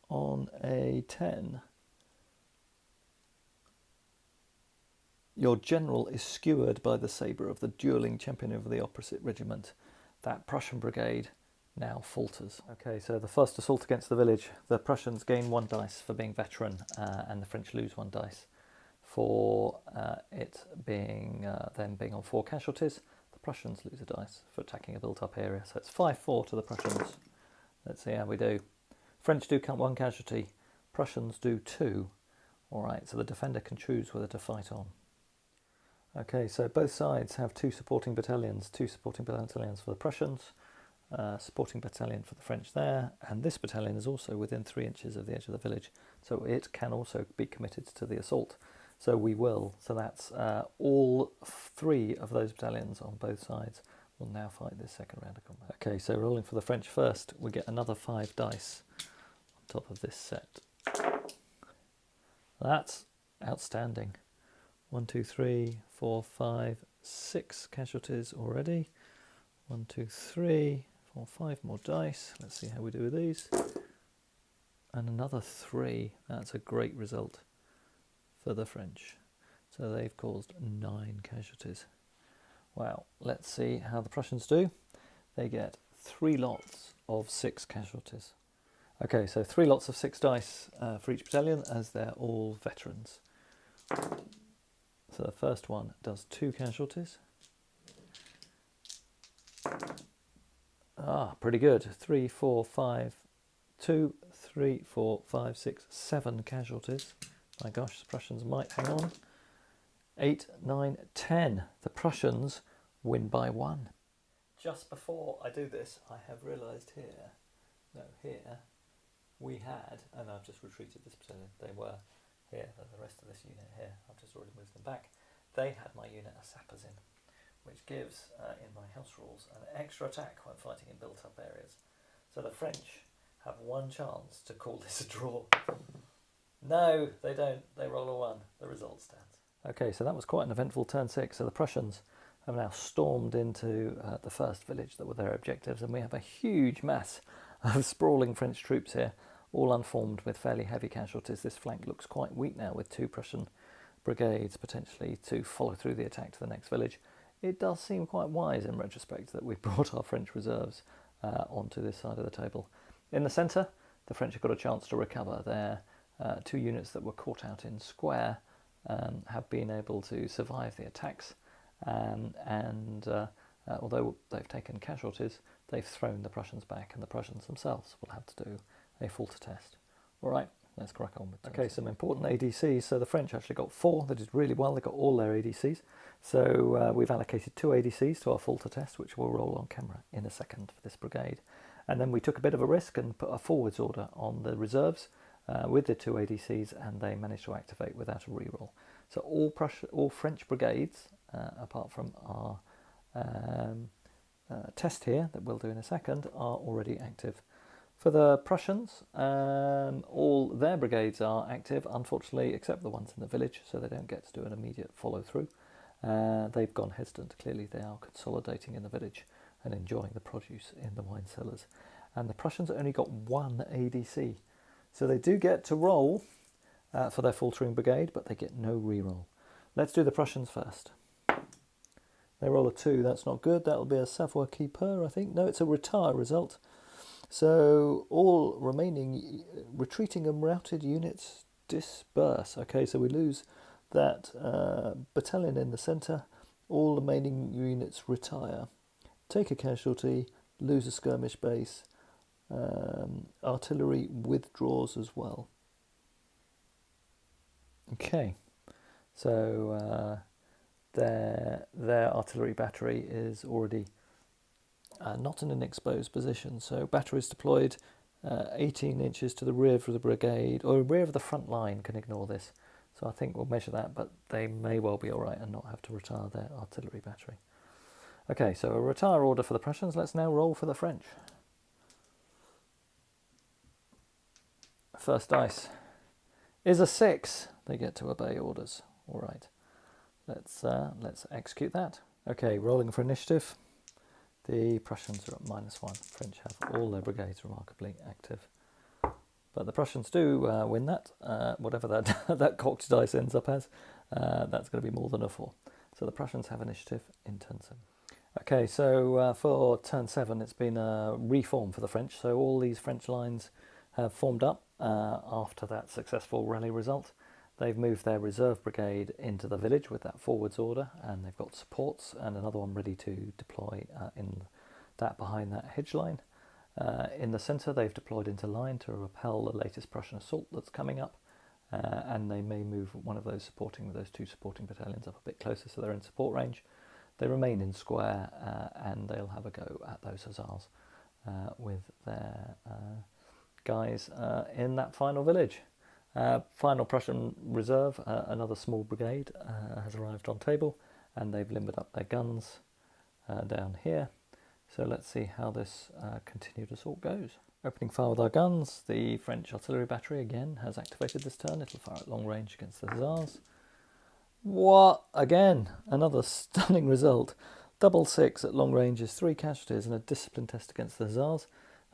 On a 10, your general is skewered by the sabre of the dueling champion of the opposite regiment. That Prussian brigade now falters. Okay, so the first assault against the village, the Prussians gain 1 dice for being veteran, and the French lose 1 dice for it being them being on 4 casualties. The Prussians lose a dice for attacking a built-up area, so it's 5-4 to the Prussians. Let's see how we do. French do count 1 casualty, Prussians do 2. All right, so the defender can choose whether to fight on. Okay, so both sides have 2 supporting battalions, 2 supporting battalions for the Prussians, supporting battalion for the French there, and this battalion is also within 3 inches of the edge of the village, so it can also be committed to the assault. So we will, so that's all 3 of those battalions on both sides will now fight this second round of combat. Okay, so rolling for the French first, we get another 5 dice on top of this set. That's outstanding. 1, 2, 3, 4, 5, 6 casualties already. 1, 2, 3, 4, 5 more dice. Let's see how we do with these. And another 3. That's a great result for the French. So they've caused 9 casualties. Wow. Let's see how the Prussians do. They get 3 lots of 6 casualties. Okay, so 3 lots of 6 dice for each battalion, as they're all veterans. So the first one does 2 casualties. Pretty good. 3, 4, 5, 2, 3, 4, 5, 6, 7 casualties. My gosh, the Prussians might hang on. 8, 9, 10. The Prussians win by 1. Just before I do this, I have realised here, we had, and I've just retreated this battalion, they were here, the rest of this unit here, I've just already moved them back. They had my unit of sappers in, which gives, in my house rules, an extra attack when fighting in built-up areas. So the French have 1 chance to call this a draw. No, they don't. They roll a 1. The result stands. Okay, so that was quite an eventful turn 6. So the Prussians have now stormed into the first village that were their objectives, and we have a huge mass of sprawling French troops here, all unformed with fairly heavy casualties. This flank looks quite weak now, with 2 Prussian brigades potentially to follow through the attack to the next village. It does seem quite wise in retrospect that we brought our French reserves onto this side of the table. In the centre, the French have got a chance to recover. Their 2 units that were caught out in square have been able to survive the attacks, and although they've taken casualties, they've thrown the Prussians back, and the Prussians themselves will have to do a Falter test. All right, let's crack on with that. Okay, some important ADCs. So the French actually got 4. They did really well. They got all their ADCs. So we've allocated 2 ADCs to our Falter test, which we'll roll on camera in a second for this brigade. And then we took a bit of a risk and put a forwards order on the reserves with the 2 ADCs, and they managed to activate without a reroll. So all French brigades, apart from our test here that we'll do in a second, are already active. For the Prussians, all their brigades are active, unfortunately, except the ones in the village, so they don't get to do an immediate follow-through. They've gone hesitant. Clearly they are consolidating in the village and enjoying the produce in the wine cellars. And the Prussians only got 1 ADC. So they do get to roll for their faltering brigade, but they get no reroll. Let's do the Prussians first. They roll a 2, that's not good. That'll be a savoir qui peut, I think. No, it's a retire result. So all remaining retreating and routed units disperse. Okay, so we lose that battalion in the centre. All remaining units retire. Take a casualty, lose a skirmish base. Artillery withdraws as well. Okay, so their artillery battery is already not in an exposed position, so batteries deployed 18 inches to the rear of the brigade, or rear of the front line can ignore this, so I think we'll measure that, but they may well be alright and not have to retire their artillery battery. Okay, so a retire order for the Prussians. Let's now roll for the French. First dice is a 6. They get to obey orders. Alright, let's execute that. Okay, rolling for initiative. The Prussians are at -1. French have all their brigades remarkably active. But the Prussians do win that, whatever that, that cocked dice ends up as. That's going to be more than a 4. So the Prussians have initiative in turn 7. Okay, so for turn 7, it's been a reform for the French. So all these French lines have formed up after that successful rally result. They've moved their reserve brigade into the village with that forwards order, and they've got supports and another one ready to deploy in that behind that hedge line. In the centre, they've deployed into line to repel the latest Prussian assault that's coming up, and they may move one of those two supporting battalions up a bit closer so they're in support range. They remain in square, and they'll have a go at those hussars with their guys in that final village. Final Prussian reserve, another small brigade, has arrived on table, and they've limbered up their guns down here. So let's see how this continued assault goes. Opening fire with our guns, the French artillery battery again has activated this turn. It'll fire at long range against the hussars. What? Again, another stunning result. 6 at long range is 3 casualties and a discipline test against the hussars.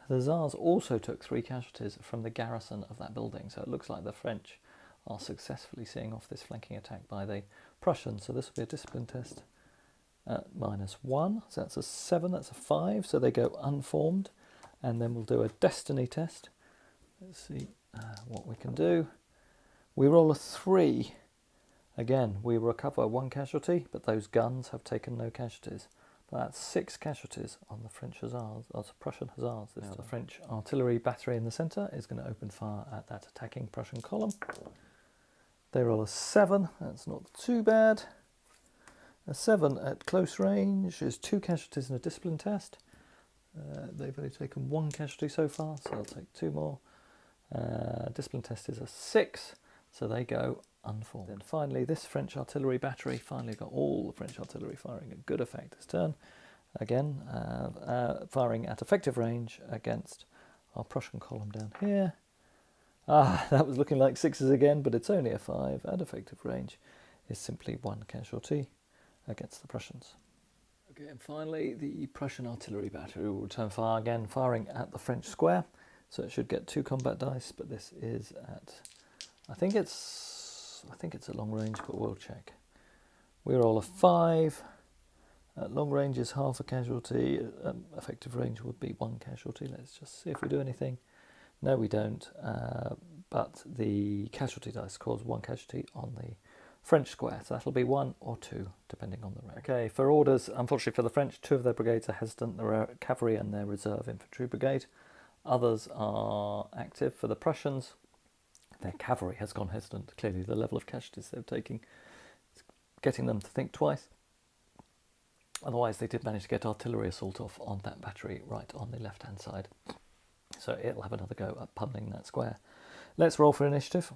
The hussars also took 3 casualties from the garrison of that building, so it looks like the French are successfully seeing off this flanking attack by the Prussians. So this will be a discipline test at -1, so that's a 7, that's a 5, so they go unformed, and then we'll do a destiny test. Let's see what we can do. We roll a 3. Again, we recover 1 casualty, but those guns have taken no casualties. But that's 6 casualties on the French hussars, or the Prussian hussars. Now the French artillery battery in the centre is going to open fire at that attacking Prussian column. They roll a 7, that's not too bad. A 7 at close range is 2 casualties in a discipline test. They've only taken 1 casualty so far, so I'll take 2 more. Discipline test is a 6, so they go unformed. Then finally, this French artillery battery finally got all the French artillery firing a good effect this turn. Again, firing at effective range against our Prussian column down here. That was looking like 6s again, but it's only a 5. At effective range is simply 1 casualty against the Prussians. Okay, and finally, the Prussian artillery battery will return fire again, firing at the French square. So it should get 2 combat dice, but this is at, I think it's at long range, but we'll check. We roll a 5. At long range is half a casualty. Effective range would be 1 casualty. Let's just see if we do anything. No, we don't. But the casualty dice cause 1 casualty on the French square, so that'll be 1 or 2, depending on the rank. Okay, for orders, unfortunately for the French, 2 of their brigades are hesitant, the cavalry and their reserve infantry brigade. Others are active. For the Prussians, their cavalry has gone hesitant. Clearly the level of casualties they're taking is getting them to think twice. Otherwise, they did manage to get artillery assault off on that battery right on the left-hand side. So it'll have another go at pummeling that square. Let's roll for initiative.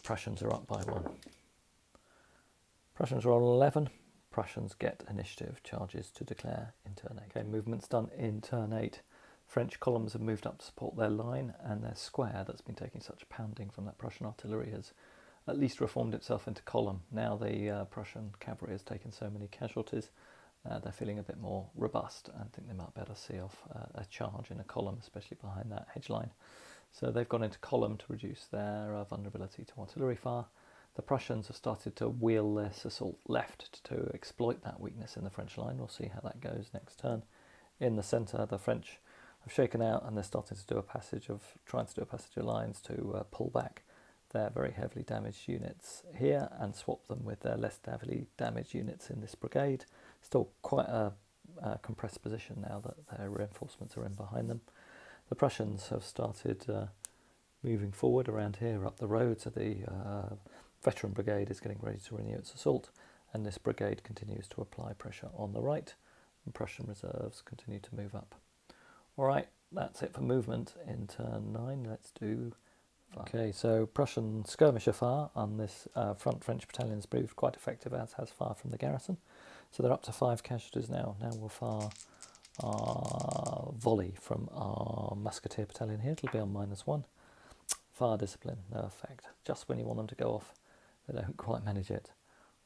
Prussians are up by 1. Prussians roll 11. Prussians get initiative. Charges to declare in turn 8. Okay, movement's done in turn 8. French columns have moved up to support their line, and their square that's been taking such pounding from that Prussian artillery has at least reformed itself into column. Now the Prussian cavalry has taken so many casualties, they're feeling a bit more robust and think they might better see off a charge in a column, especially behind that hedge line. So they've gone into column to reduce their vulnerability to artillery fire. The Prussians have started to wheel this assault left to exploit that weakness in the French line. We'll see how that goes next turn. In the centre, the French have shaken out and they're starting to do trying to do a passage of lines to pull back their very heavily damaged units here and swap them with their less heavily damaged units in this brigade. Still quite a compressed position now that their reinforcements are in behind them. The Prussians have started moving forward around here up the road, so the veteran brigade is getting ready to renew its assault, and this brigade continues to apply pressure on the right, and Prussian reserves continue to move up. Alright, that's it for movement in turn 9. Let's do fire. Okay, so Prussian skirmisher fire on this front French battalion has proved quite effective, as has fire from the garrison. So they're up to 5 casualties now. Now we'll fire our volley from our musketeer battalion here. It'll be on -1. Fire discipline, no effect. Just when you want them to go off, they don't quite manage it.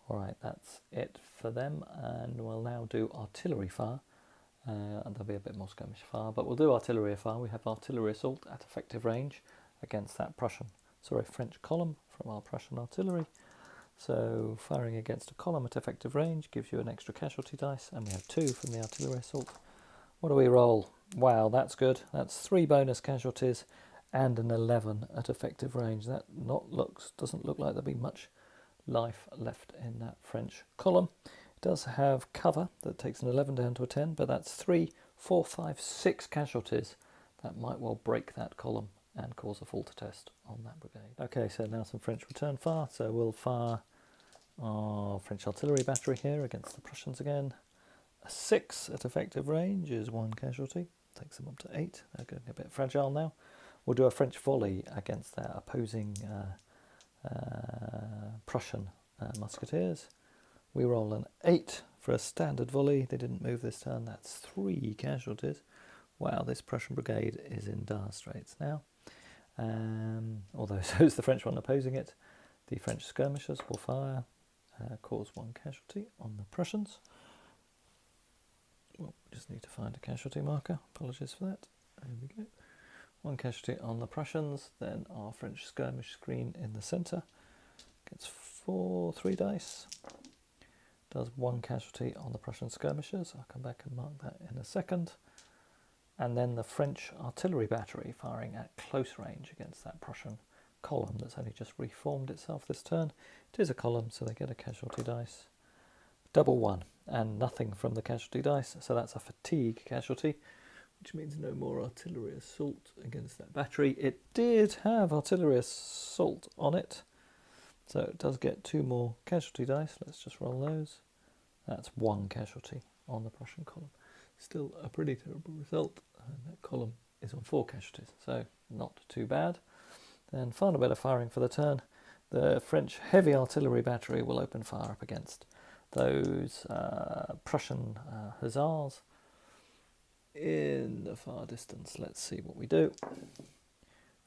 Alright, that's it for them, and we'll now do artillery fire. And there'll be a bit more skirmish fire, but we'll do artillery fire. We have artillery assault at effective range against that French column from our Prussian artillery. So firing against a column at effective range gives you an extra casualty dice, and we have 2 from the artillery assault. What do we roll? Wow, that's good. That's 3 bonus casualties and an 11 at effective range. That doesn't look like there'll be much life left in that French column. It does have cover that takes an 11 down to a 10, but that's 3, 4, 5, 6 casualties. That might well break that column and cause a falter test on that brigade. Okay, so now some French return fire. So we'll fire our French artillery battery here against the Prussians again. A 6 at effective range is 1 casualty. Takes them up to 8. They're getting a bit fragile now. We'll do a French volley against their opposing Prussian musketeers. We roll an 8 for a standard volley. They didn't move this turn. That's 3 casualties. Wow, this Prussian brigade is in dire straits now. Although so is the French one opposing it. The French skirmishers will fire, cause 1 casualty on the Prussians. Well, we just need to find a casualty marker. Apologies for that. There we go. 1 casualty on the Prussians. Then our French skirmish screen in the centre gets 3 dice. Does 1 casualty on the Prussian skirmishers. I'll come back and mark that in a second. And then the French artillery battery firing at close range against that Prussian column that's only just reformed itself this turn. It is a column, so they get a casualty dice. Double 1 and nothing from the casualty dice, so that's a fatigue casualty, which means no more artillery assault against that battery. It did have artillery assault on it, so it does get 2 more casualty dice. Let's just roll those. That's 1 casualty on the Prussian column. Still a pretty terrible result, and that column is on 4 casualties, so not too bad. Then final bit of firing for the turn. The French heavy artillery battery will open fire up against those Prussian hussars in the far distance. Let's see what we do.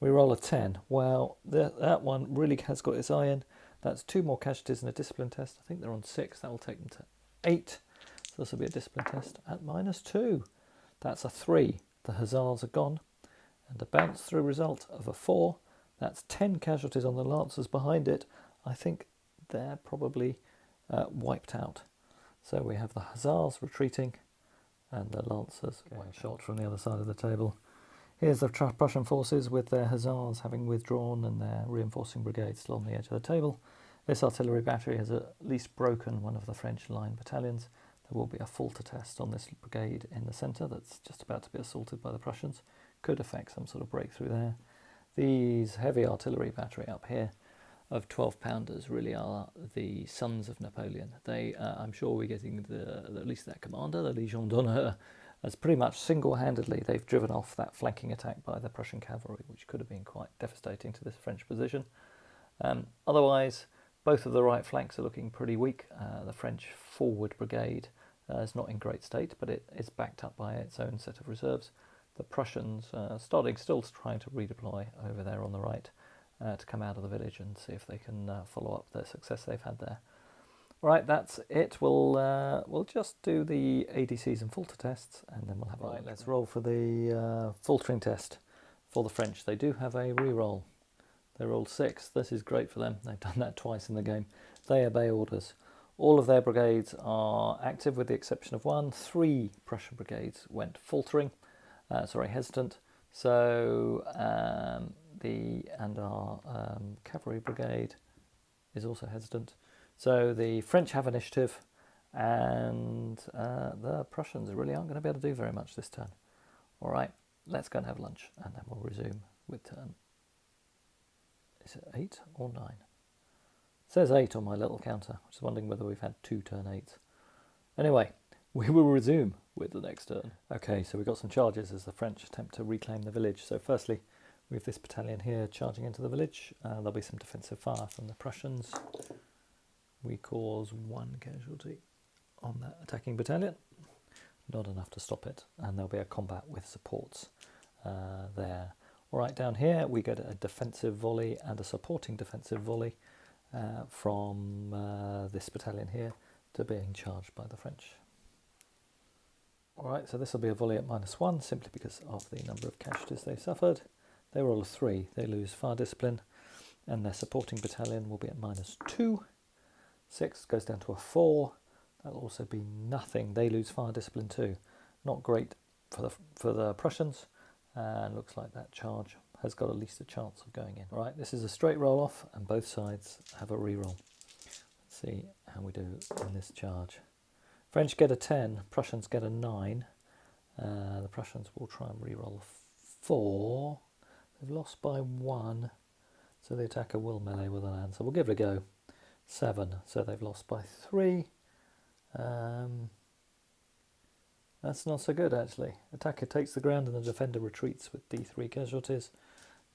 We roll a 10. Well, that one really has got its eye in. That's 2 more casualties in a discipline test. I think they're on 6. That will take them to 8. So this will be a discipline test at -2. That's a 3. The hussars are gone. And a bounce through result of a 4. That's 10 casualties on the lancers behind it. I think they're probably wiped out. So we have the hussars retreating and the lancers shot from the other side of the table. Here's the Prussian forces with their hussars having withdrawn and their reinforcing brigades still on the edge of the table. This artillery battery has at least broken one of the French line battalions. There will be a falter test on this brigade in the centre that's just about to be assaulted by the Prussians. Could affect some sort of breakthrough there. These heavy artillery battery up here of 12-pounders really are the sons of Napoleon. They, I'm sure we're getting at least that commander, the Legion d'Honneur, as pretty much single-handedly they've driven off that flanking attack by the Prussian cavalry, which could have been quite devastating to this French position. Otherwise, both of the right flanks are looking pretty weak. The French forward brigade is not in great state, but it is backed up by its own set of reserves. The Prussians still trying to redeploy over there on the right to come out of the village and see if they can follow up the success they've had there. Right, that's it. We'll just do the ADCs and falter tests, and then we'll have a let's roll for the faltering test for the French. They do have a re-roll. They rolled 6. This is great for them. They've done that twice in the game. They obey orders. All of their brigades are active with the exception of 1. 3 Prussian brigades went faltering. Hesitant. So our cavalry brigade is also hesitant. So the French have initiative, and the Prussians really aren't going to be able to do very much this turn. All right, let's go and have lunch, and then we'll resume with turn. Is it 8 or 9? It says 8 on my little counter. I was wondering whether we've had 2 turn 8s. Anyway, we will resume with the next turn. Okay, so we've got some charges as the French attempt to reclaim the village. So firstly, we have this battalion here charging into the village. There'll be some defensive fire from the Prussians. We cause 1 casualty on that attacking battalion. Not enough to stop it. And there'll be a combat with supports there. All right, down here we get a defensive volley and a supporting defensive volley from this battalion here to being charged by the French. Alright, so this will be a volley at -1 simply because of the number of casualties they suffered. They roll a 3, they lose fire discipline, and their supporting battalion will be at -2. 6 goes down to a 4. That'll also be nothing. They lose fire discipline too. Not great for the Prussians, and looks like that charge has got at least a chance of going in. All right, this is a straight roll off, and both sides have a re-roll. Let's see how we do in this charge. French get a 10, Prussians get a 9. The Prussians will try and re-roll 4. They've lost by 1, so the attacker will melee with a land. So we'll give it a go. 7, so they've lost by 3. That's not so good actually. Attacker takes the ground and the defender retreats with D3 casualties.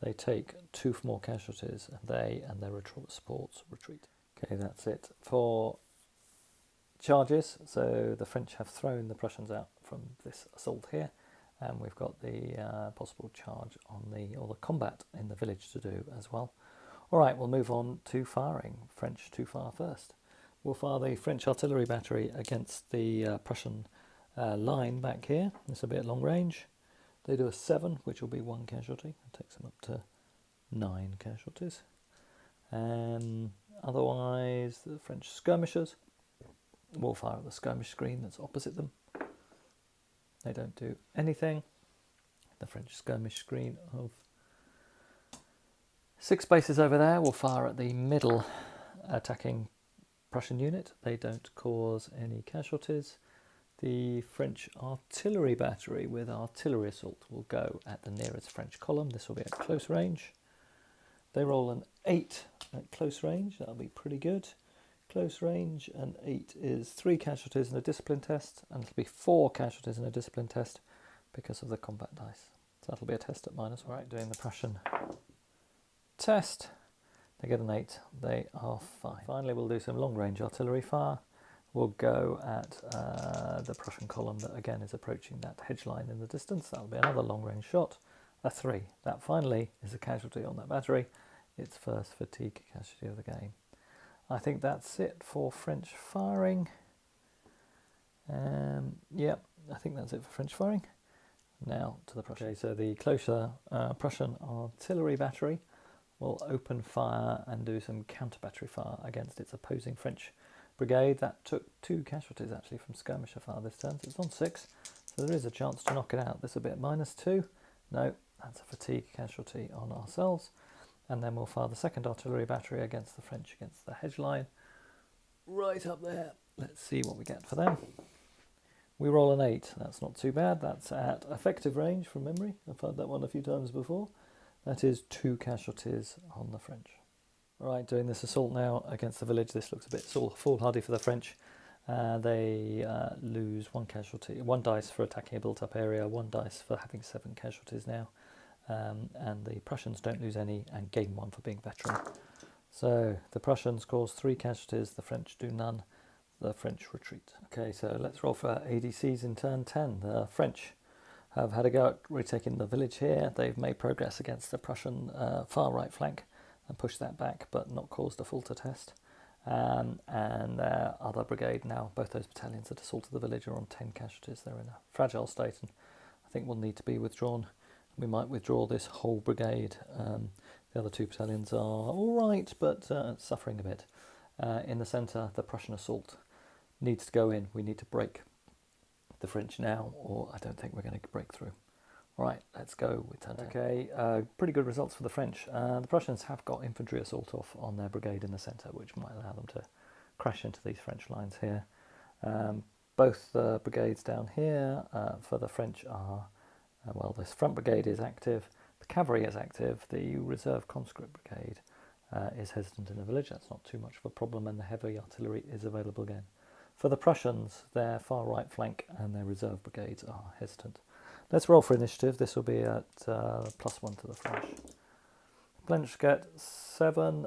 They take 2 more casualties, and they and their supports retreat. Okay, that's it for charges. So the French have thrown the Prussians out from this assault here, and we've got the possible charge on the combat in the village to do as well. All right, we'll move on to firing. French to fire first. We'll fire the French artillery battery against the Prussian line back here. This will be at long range. They do a 7, which will be 1 casualty. It takes them up to 9 casualties. Otherwise, the French skirmishers will fire at the skirmish screen that's opposite them. They don't do anything. The French skirmish screen of 6 spaces over there will fire at the middle attacking Prussian unit. They don't cause any casualties. The French artillery battery with artillery assault will go at the nearest French column. This will be at close range. They roll an 8 at close range. That'll be pretty good. Close range, and 8 is 3 casualties in a discipline test, and it'll be 4 casualties in a discipline test because of the combat dice. So that'll be a test at -1. Right, doing the Prussian test. They get an 8. They are fine. Finally, we'll do some long-range artillery fire. We'll go at the Prussian column that again is approaching that hedge line in the distance. That'll be another long-range shot. A 3. That finally is a casualty on that battery. Its first fatigue casualty of the game. I think that's it for French firing. Yeah, I think that's it for French firing. Now to the Prussian. Okay, so the closer Prussian artillery battery will open fire and do some counter battery fire against its opposing French brigade. That took 2 casualties actually from skirmisher fire this turn, so it's on 6, so there is a chance to knock it out. This will be at -2. No, that's a fatigue casualty on ourselves. And then we'll fire the second artillery battery against the French against the hedge line right up there. Let's see what we get for them. We roll an 8. That's not too bad. That's at effective range from memory. I've had that one a few times before. That is 2 casualties on the French. All right, doing this assault now against the village. This looks a bit foolhardy for the French. They lose 1 casualty, 1 dice for attacking a built-up area, 1 dice for having 7 casualties now. And the Prussians don't lose any and gain 1 for being veteran. So the Prussians cause 3 casualties, the French do none. The French retreat. Okay, so let's roll for ADCs in turn 10. The French have had a go at retaking the village here. They've made progress against the Prussian far right flank and pushed that back, but not caused a Falter test. And their other brigade now, both those battalions that assaulted the village, are on 10 casualties. They're in a fragile state and I think will need to be withdrawn. We might withdraw this whole brigade. The other 2 battalions are all right, but suffering a bit. In the centre, the Prussian assault needs to go in. We need to break the French now, or I don't think we're going to break through. All right, let's go with turn 10. Okay, pretty good results for the French. The Prussians have got infantry assault off on their brigade in the centre, which might allow them to crash into these French lines here. Both the brigades down here for the French are well, this front brigade is active, the cavalry is active, the reserve conscript brigade is hesitant in the village. That's not too much of a problem, and the heavy artillery is available again. For the Prussians, their far right flank and their reserve brigades are hesitant. Let's roll for initiative. This will be at +1 to the French. French get 7,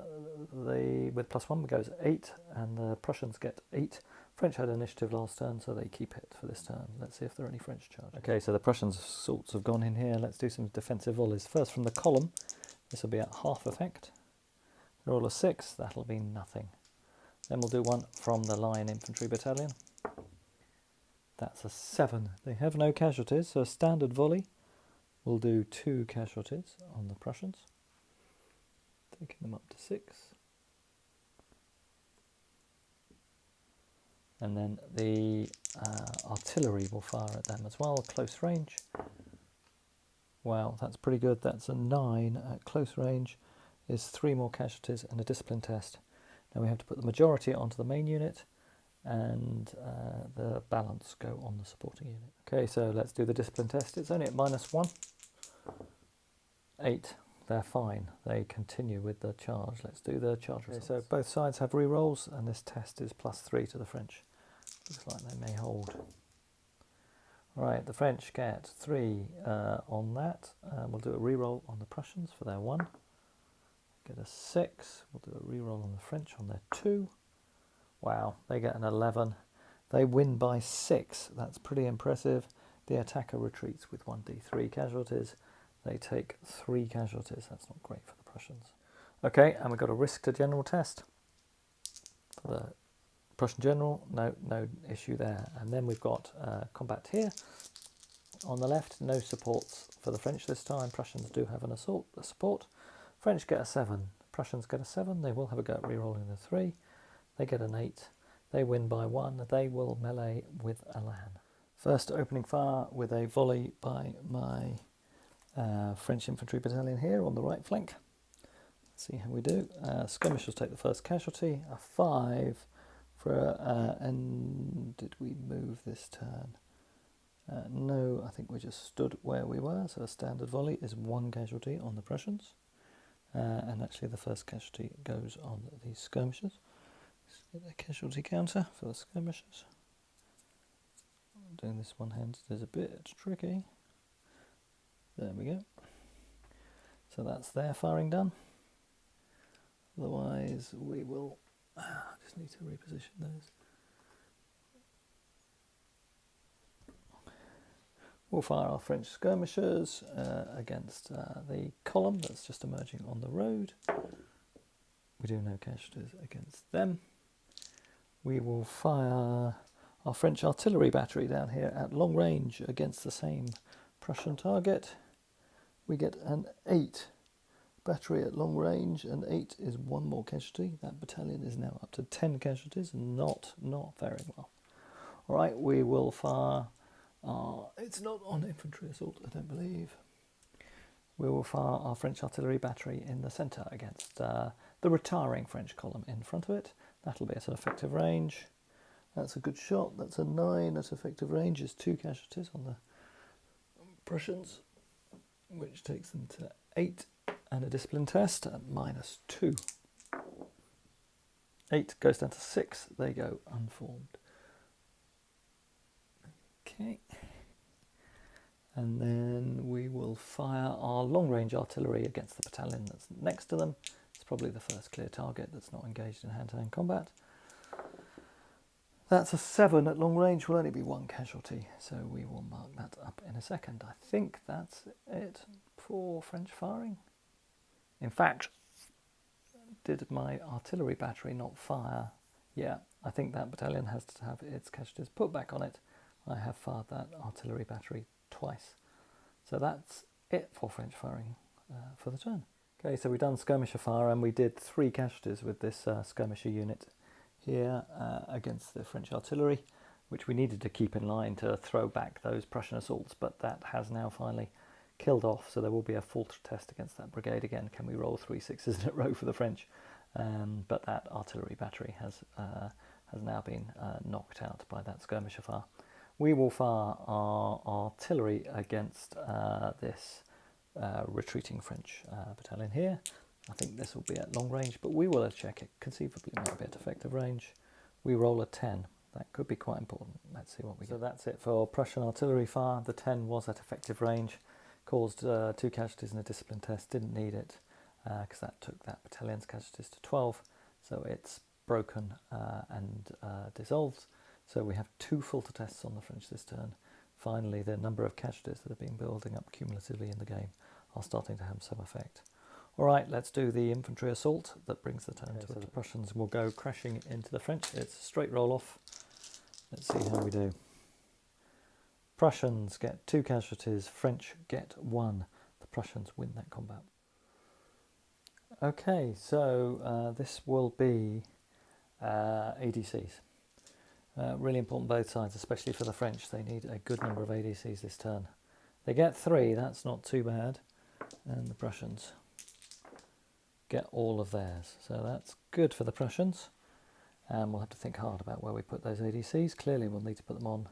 with +1 goes 8, and the Prussians get 8. French had initiative last turn, so they keep it for this turn. Let's see if there are any French charges. Okay, so the Prussians' assaults have gone in here. Let's do some defensive volleys. First from the column, this will be at half effect. They roll a 6, that'll be nothing. Then we'll do 1 from the line infantry battalion. That's a 7. They have no casualties, so a standard volley will do 2 casualties on the Prussians, taking them up to 6. And then the artillery will fire at them as well, close range. Wow, that's pretty good. That's a 9 at close range. Is 3 more casualties and a discipline test. Now we have to put the majority onto the main unit, and the balance go on the supporting unit. Okay, so let's do the discipline test. It's only at -1. 8. They're fine. They continue with the charge. Let's do the charge results. So both sides have re-rolls, and this test is +3 to the French. Looks like they may hold. Right, the French get 3 on that. We'll do a re-roll on the Prussians for their 1. Get a 6. We'll do a re-roll on the French on their 2. Wow, they get an 11. They win by 6. That's pretty impressive. The attacker retreats with 1d3 casualties. They take 3 casualties. That's not great for the Prussians. Okay, and we've got a risk to general test. For the Prussian general, no issue there. And then we've got combat here. On the left, no supports for the French this time. Prussians do have a support. French get a 7. Prussians get a 7. They will have a go at re-rolling the 3. They get an 8. They win by 1. They will melee with Alan. First opening fire with a volley by my French infantry battalion here on the right flank. Let's see how we do. Skirmishers take the first casualty, a 5 for and did we move this turn? No, I think we just stood where we were, so a standard volley is 1 casualty on the Prussians, and actually the first casualty goes on the skirmishers. Let's get a casualty counter for the skirmishers. Doing this one-handed is a bit tricky. There we go. So that's their firing done. Otherwise, we will just need to reposition those. We'll fire our French skirmishers against the column that's just emerging on the road. We do no casualties against them. We will fire our French artillery battery down here at long range against the same Prussian target. We get an 8 battery at long range, and 8 is 1 more casualty. That battalion is now up to 10 casualties, not faring well. All right, we will fire. It's not on infantry assault, I don't believe. We will fire our French artillery battery in the centre against the retiring French column in front of it. That'll be at an effective range. That's a good shot. That's a 9 at effective range. Is 2 casualties on the Prussians, which takes them to 8, and a discipline test at -2. 8 goes down to 6. They go unformed. Okay. And then we will fire our long-range artillery against the battalion that's next to them. It's probably the first clear target that's not engaged in hand-to-hand combat. That's a 7 at long range. Will only be 1 casualty, so we will mark that up in a second. I think that's it for French firing. In fact, did my artillery battery not fire? Yeah, I think that battalion has to have its casualties put back on it. I have fired that artillery battery twice. So that's it for French firing for the turn. Okay, so we've done skirmisher fire, and we did 3 casualties with this skirmisher unit here against the French artillery, which we needed to keep in line to throw back those Prussian assaults, but that has now finally killed off, so there will be a Falter test against that brigade again. Can we roll 3 6s in a row for the French? But that artillery battery has now been knocked out by that skirmisher fire. We will fire our artillery against this retreating French battalion here. I think this will be at long range, but we will check it. Conceivably might be at effective range. We roll a 10. That could be quite important. Let's see what we get. So that's it for Prussian artillery fire. The 10 was at effective range, caused 2 casualties in a discipline test. Didn't need it because that took that battalion's casualties to 12. So it's broken and dissolved. So we have 2 Falter tests on the French this turn. Finally, the number of casualties that have been building up cumulatively in the game are starting to have some effect. All right, let's do the infantry assault that brings the turn to it. The Prussians will go crashing into the French. It's a straight roll off. Let's see how we do. Prussians get 2 casualties, French get 1. The Prussians win that combat. Okay, so this will be ADCs. Really important both sides, especially for the French. They need a good number of ADCs this turn. They get 3, that's not too bad. And the Prussians get all of theirs. So that's good for the Prussians. And we'll have to think hard about where we put those ADCs. Clearly we'll need to put them on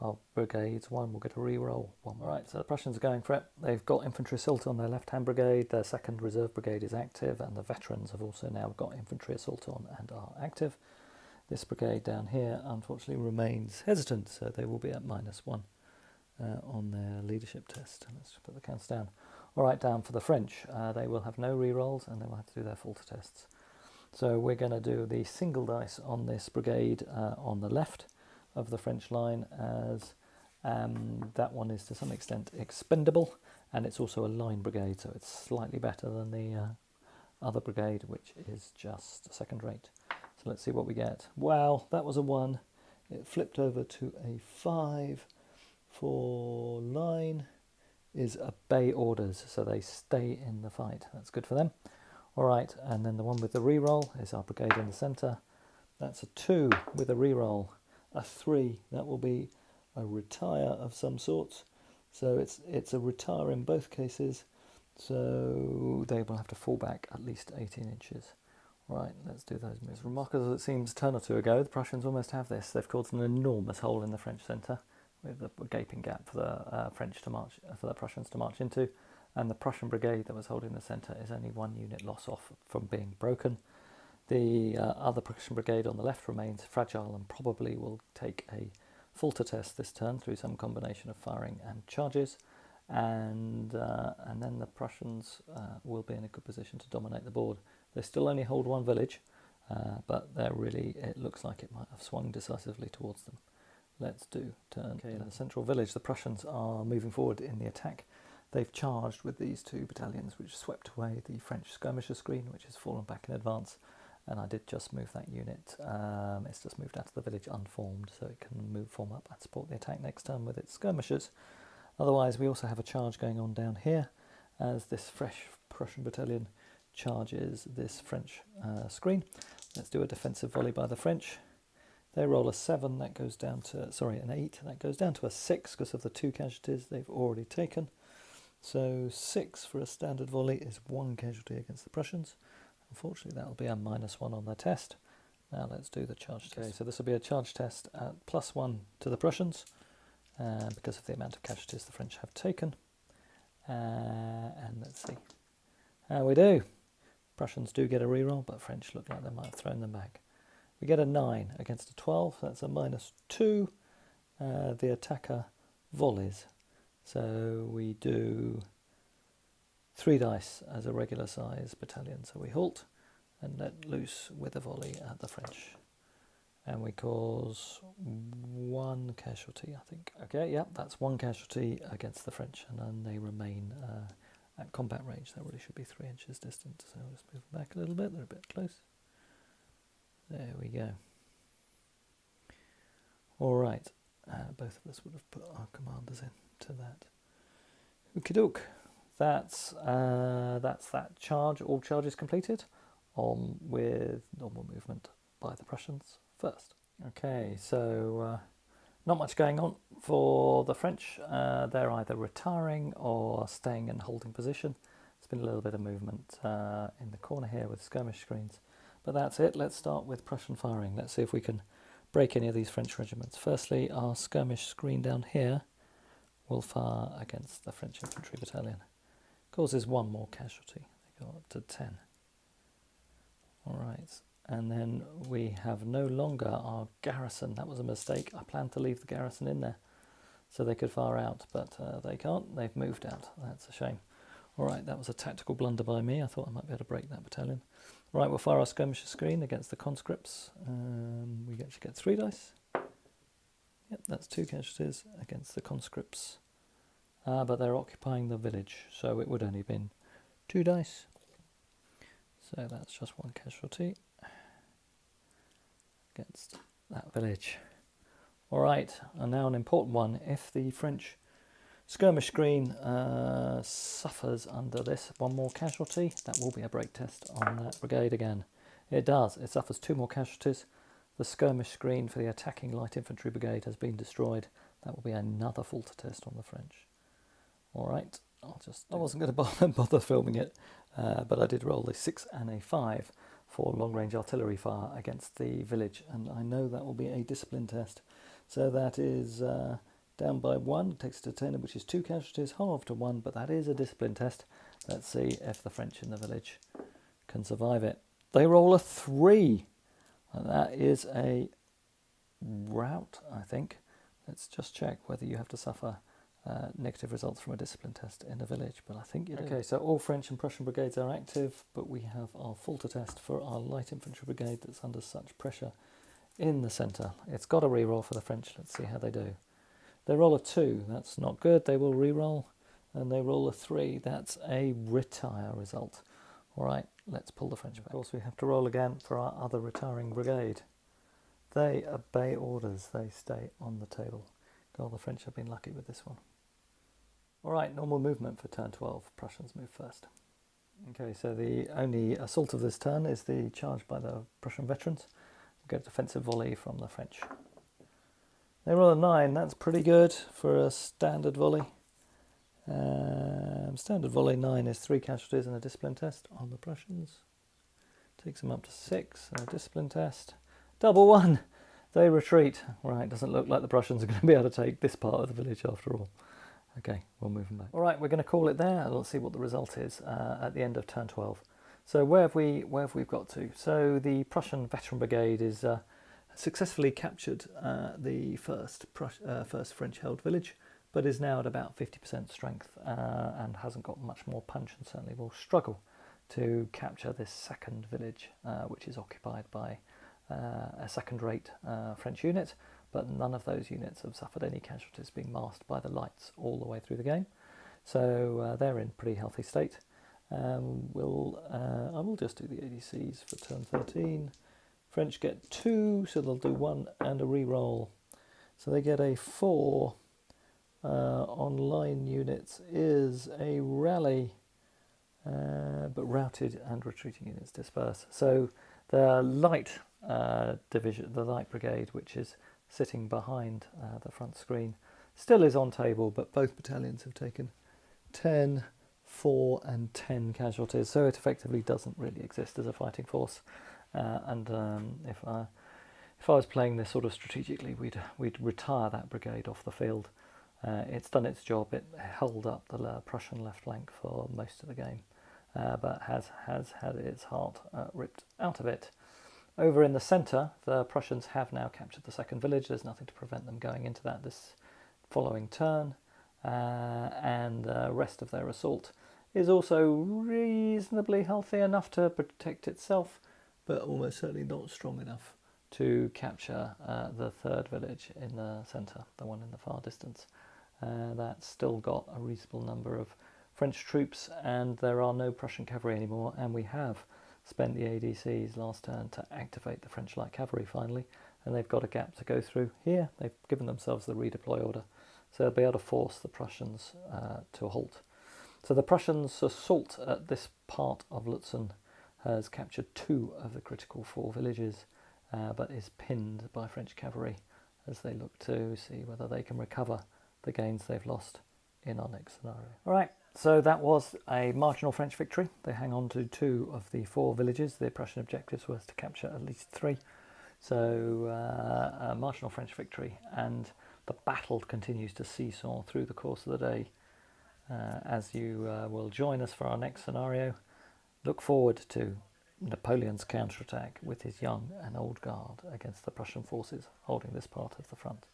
our brigades. One will get a re-roll. Alright, so the Prussians are going for it. They've got infantry assault on their left-hand brigade. Their second reserve brigade is active, and the veterans have also now got infantry assault on and are active. This brigade down here unfortunately remains hesitant, so they will be at -1 on their leadership test. Let's put the counts down. Alright, down for the French. They will have no re-rolls and they will have to do their Falter tests. So we're going to do the single dice on this brigade on the left of the French line, as that one is to some extent expendable, and it's also a line brigade, so it's slightly better than the other brigade, which is just second rate. So let's see what we get. Wow, that was a 1. It flipped over to a 5. For line is obey orders, so they stay in the fight. That's good for them. Alright, and then the one with the re-roll is our brigade in the centre. That's a 2 with a re-roll. A 3, that will be a retire of some sorts. So it's a retire in both cases. So they will have to fall back at least 18 inches. Right, let's do those moves. Remarkable as it seems a turn or two ago, the Prussians almost have this. They've caused an enormous hole in the French centre, with a gaping gap for the for the Prussians to march into. And the Prussian brigade that was holding the centre is only 1 unit loss off from being broken. The other Prussian brigade on the left remains fragile and probably will take a Falter test this turn through some combination of firing and charges. And then the Prussians will be in a good position to dominate the board. They still only hold 1 village, but it looks like it might have swung decisively towards them. Let's do turn. Okay, in the central village, the Prussians are moving forward in the attack. They've charged with these 2 battalions, which swept away the French skirmisher screen, which has fallen back in advance. And I did just move that unit. It's just moved out of the village unformed, so it can form up and support the attack next turn with its skirmishers. Otherwise, we also have a charge going on down here, as this fresh Prussian battalion charges this French screen. Let's do a defensive volley by the French. They roll a 7, that goes down to, an 8, that goes down to a 6 because of the 2 casualties they've already taken. So 6 for a standard volley is 1 casualty against the Prussians. Unfortunately, that'll be a -1 on their test. Now let's do the charge test. Okay, so this will be a charge test at +1 to the Prussians, because of the amount of casualties the French have taken. And let's see how we do. Prussians do get a reroll, but French look like they might have thrown them back. We get a 9 against a 12, that's a -2. The attacker volleys. So we do 3 dice as a regular size battalion. So we halt and let loose with a volley at the French. And we cause 1 casualty, I think. Okay, yeah, that's 1 casualty against the French, and then they remain at combat range. That really should be 3 inches distant. So let's move them back a little bit, they're a bit close. There we go. All right, both of us would have put our commanders into that. Okie doke. That's that charge. All charges completed. On with normal movement by the Prussians first. Okay, so not much going on for the French. They're either retiring or staying in holding position. There's been a little bit of movement in the corner here with skirmish screens. But that's it. Let's start with Prussian firing. Let's see if we can break any of these French regiments. Firstly, our skirmish screen down here will fire against the French infantry battalion. Causes 1 more casualty. They go up to 10. Alright, and then we have no longer our garrison. That was a mistake. I planned to leave the garrison in there so they could fire out, but they can't. They've moved out. That's a shame. Alright, that was a tactical blunder by me. I thought I might be able to break that battalion. Right, we'll fire our skirmisher screen against the conscripts. We actually get 3 dice. Yep, that's 2 casualties against the conscripts. But they're occupying the village, so it would only have been 2 dice. So that's just 1 casualty against that village. Alright, and now an important one. If the French skirmish screen suffers under this 1 more casualty, that will be a break test on that brigade again. It does. It suffers 2 more casualties. The skirmish screen for the attacking light infantry brigade has been destroyed. That will be another Falter test on the French. All right, I wasn't going to bother filming it, but I did roll a 6 and a 5 for long-range artillery fire against the village, and I know that will be a discipline test. So that is down by 1, takes it to 10, which is 2 casualties, halved to 1, but that is a discipline test. Let's see if the French in the village can survive it. They roll a 3, and that is a rout, I think. Let's just check whether you have to suffer negative results from a discipline test in a village, but I think you do. Okay, so all French and Prussian brigades are active, but we have our Falter test for our light infantry brigade that's under such pressure in the centre. It's got a reroll for the French. Let's see how they do. They roll a 2. That's not good. They will reroll, and they roll a 3. That's a retire result. All right, let's pull the French back. Of course, we have to roll again for our other retiring brigade. They obey orders. They stay on the table. God, the French have been lucky with this one. All right, normal movement for turn 12. Prussians move first. Okay, so the only assault of this turn is the charge by the Prussian veterans. We get a defensive volley from the French. They roll a 9. That's pretty good for a standard volley. Standard volley 9 is 3 casualties and a discipline test on the Prussians. Takes them up to 6 and a discipline test. Double 1. They retreat. Right, doesn't look like the Prussians are going to be able to take this part of the village after all. Okay, we'll move them back. All right, we're going to call it there, and let's see what the result is at the end of turn 12. So where have we got to? So the Prussian veteran brigade is successfully captured the first French-held village, but is now at about 50% strength and hasn't got much more punch, and certainly will struggle to capture this second village, which is occupied by a second-rate French unit, but none of those units have suffered any casualties, being masked by the lights all the way through the game. So they're in pretty healthy state. I will just do the ADCs for turn 13. French get 2, so they'll do 1 and a reroll. So they get a 4. On line units is a rally, but routed and retreating units disperse. So the light division, the light brigade, which is sitting behind the front screen, still is on table, but both battalions have taken 10, 4 and 10 casualties, so it effectively doesn't really exist as a fighting force. If I was playing this sort of strategically, we'd retire that brigade off the field. It's done its job. It held up the Prussian left flank for most of the game, but has had its heart ripped out of it. Over in the centre, the Prussians have now captured the second village. There's nothing to prevent them going into that this following turn, and the rest of their assault is also reasonably healthy enough to protect itself, but almost certainly not strong enough to capture the third village in the centre, the one in the far distance. That's still got a reasonable number of French troops, and there are no Prussian cavalry anymore, and we have spent the ADCs last turn to activate the French light cavalry finally, and they've got a gap to go through here. They've given themselves the redeploy order, so they'll be able to force the Prussians to a halt. So the Prussians' assault at this part of Lutzen has captured 2 of the critical 4 villages, but is pinned by French cavalry as they look to see whether they can recover the gains they've lost in our next scenario. All right, so that was a marginal French victory. They hang on to 2 of the 4 villages. The Prussian objectives was to capture at least 3. So a marginal French victory, and the battle continues to seesaw through the course of the day. As you will join us for our next scenario, look forward to Napoleon's counterattack with his young and old guard against the Prussian forces holding this part of the front.